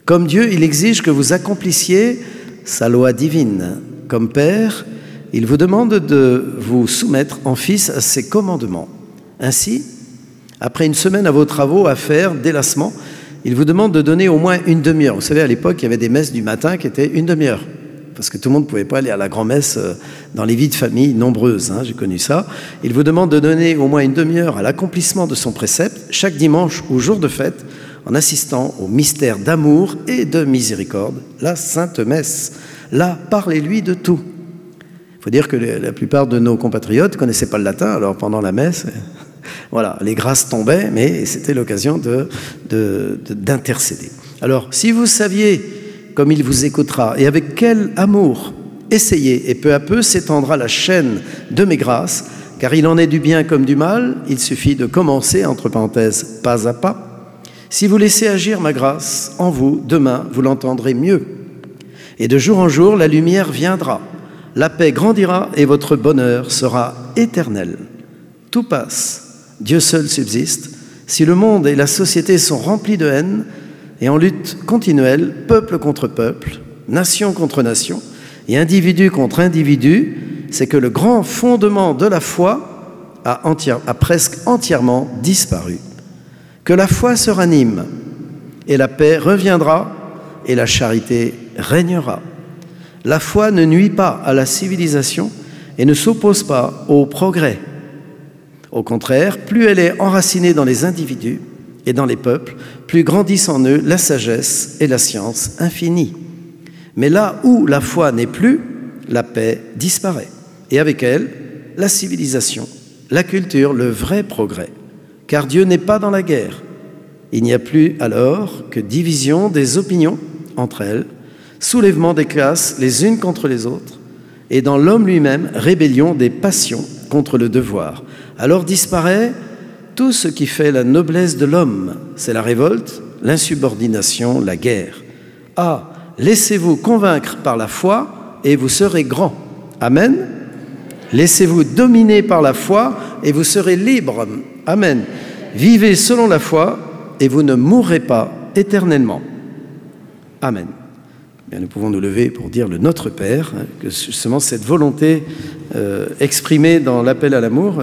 Comme Dieu, il exige que vous accomplissiez sa loi divine. Comme Père, il vous demande de vous soumettre en fils à ses commandements. Ainsi, après une semaine à vos travaux, à faire, délassement, il vous demande de donner au moins une demi-heure. Vous savez, à l'époque, il y avait des messes du matin qui étaient une demi-heure, parce que tout le monde ne pouvait pas aller à la grand-messe dans les vies de famille nombreuses. Hein, j'ai connu ça. Il vous demande de donner au moins une demi-heure à l'accomplissement de son précepte, chaque dimanche ou jour de fête, en assistant au mystère d'amour et de miséricorde, la Sainte Messe. Là, parlez-lui de tout. Il faut dire que la plupart de nos compatriotes ne connaissaient pas le latin, alors pendant la messe... Voilà, les grâces tombaient, mais c'était l'occasion d'intercéder. Alors, si vous saviez comme il vous écoutera et avec quel amour, essayez et peu à peu s'étendra la chaîne de mes grâces, car il en est du bien comme du mal, il suffit de commencer, entre parenthèses, pas à pas. Si vous laissez agir ma grâce en vous, demain, vous l'entendrez mieux. Et de jour en jour, la lumière viendra, la paix grandira et votre bonheur sera éternel. Tout passe. Dieu seul subsiste. Si le monde et la société sont remplis de haine et en lutte continuelle, peuple contre peuple, nation contre nation et individu contre individu, c'est que le grand fondement de la foi a presque entièrement disparu. Que la foi se ranime et la paix reviendra et la charité régnera. La foi ne nuit pas à la civilisation et ne s'oppose pas au progrès. Au contraire, plus elle est enracinée dans les individus et dans les peuples, plus grandissent en eux la sagesse et la science infinie. Mais là où la foi n'est plus, la paix disparaît. Et avec elle, la civilisation, la culture, le vrai progrès. Car Dieu n'est pas dans la guerre. Il n'y a plus alors que division des opinions entre elles, soulèvement des classes les unes contre les autres, et dans l'homme lui-même, rébellion des passions contre le devoir. Alors disparaît tout ce qui fait la noblesse de l'homme. C'est la révolte, l'insubordination, la guerre. Ah, laissez-vous convaincre par la foi et vous serez grand. Amen. Laissez-vous dominer par la foi et vous serez libre. Amen. Vivez selon la foi et vous ne mourrez pas éternellement. Amen. Bien, nous pouvons nous lever pour dire le Notre Père, hein, que justement cette volonté exprimée dans l'appel à l'amour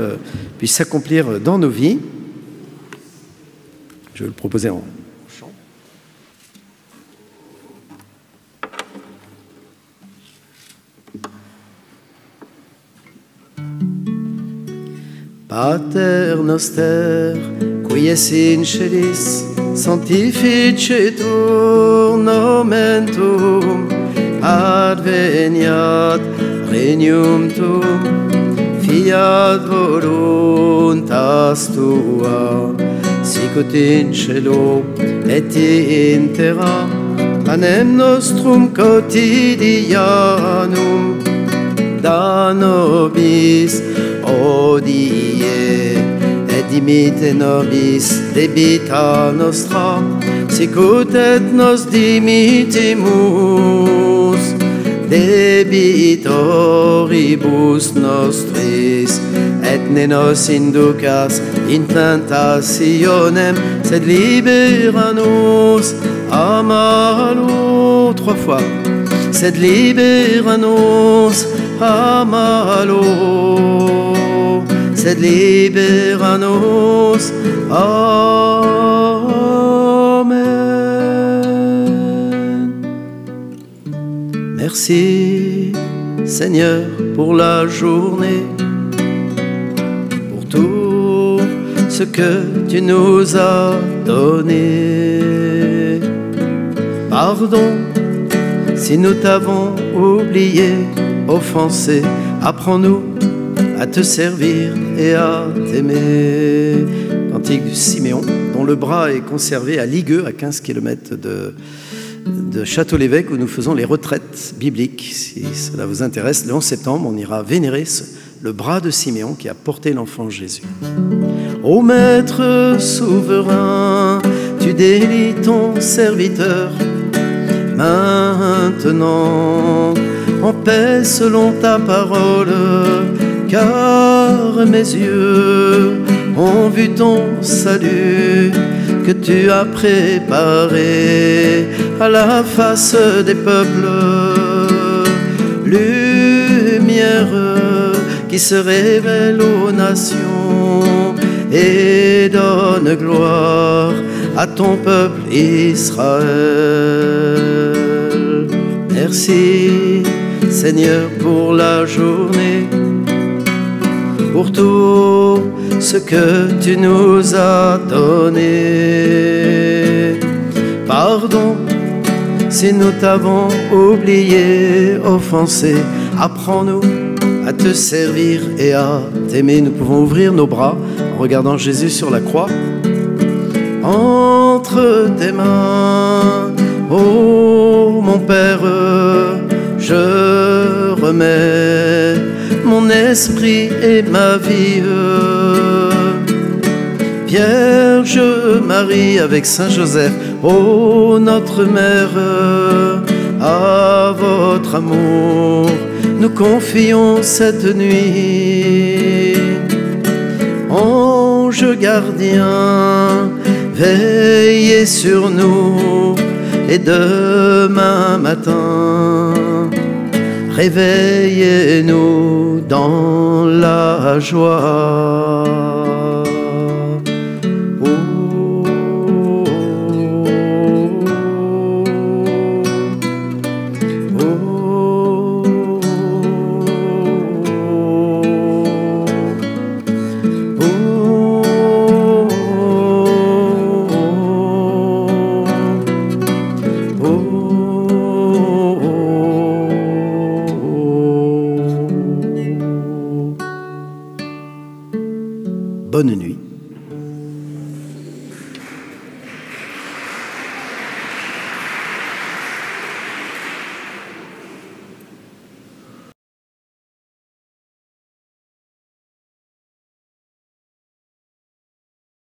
puisse s'accomplir dans nos vies. Je vais le proposer en chant. Pater noster, qui es in celis, sanctificetur nomen tuum, adveniat regnum tuum, fiat voluntas tua, sicut in cielo et in terra. Panem nostrum quotidianum da nobis hodie, et dimitte nobis debita nostra, sicut et nos dimittimus debitoribus nostris, et ne nos inducas in tentationem, sed libera nos a malo. 3 fois. Sed libera nos a malo. Sed libera nos. Amen. Merci Seigneur pour la journée, pour tout ce que tu nous as donné. Pardon si nous t'avons oublié, offensé. Apprends-nous à te servir et à t'aimer. Cantique du Siméon, dont le bras est conservé à Ligueux, à 15 km de Château-l'Évêque, où nous faisons les retraites bibliques. Si cela vous intéresse, le 11 septembre, on ira vénérer le bras de Siméon qui a porté l'enfant Jésus. Ô Maître souverain, tu délies ton serviteur maintenant en paix selon ta parole, car mes yeux ont vu ton salut que tu as préparé à la face des peuples, lumière qui se révèle aux nations et donne gloire à ton peuple Israël. Merci Seigneur pour la journée, pour tout ce que tu nous as donné. Pardon si nous t'avons oublié, offensé. Apprends-nous à te servir et à t'aimer. Nous pouvons ouvrir nos bras en regardant Jésus sur la croix. Entre tes mains, ô mon Père, je remets mon esprit et ma vie. Vierge Marie avec Saint Joseph, ô notre Mère, à votre amour nous confions cette nuit. Ange gardien, veillez sur nous, et demain matin réveillez-nous dans la joie.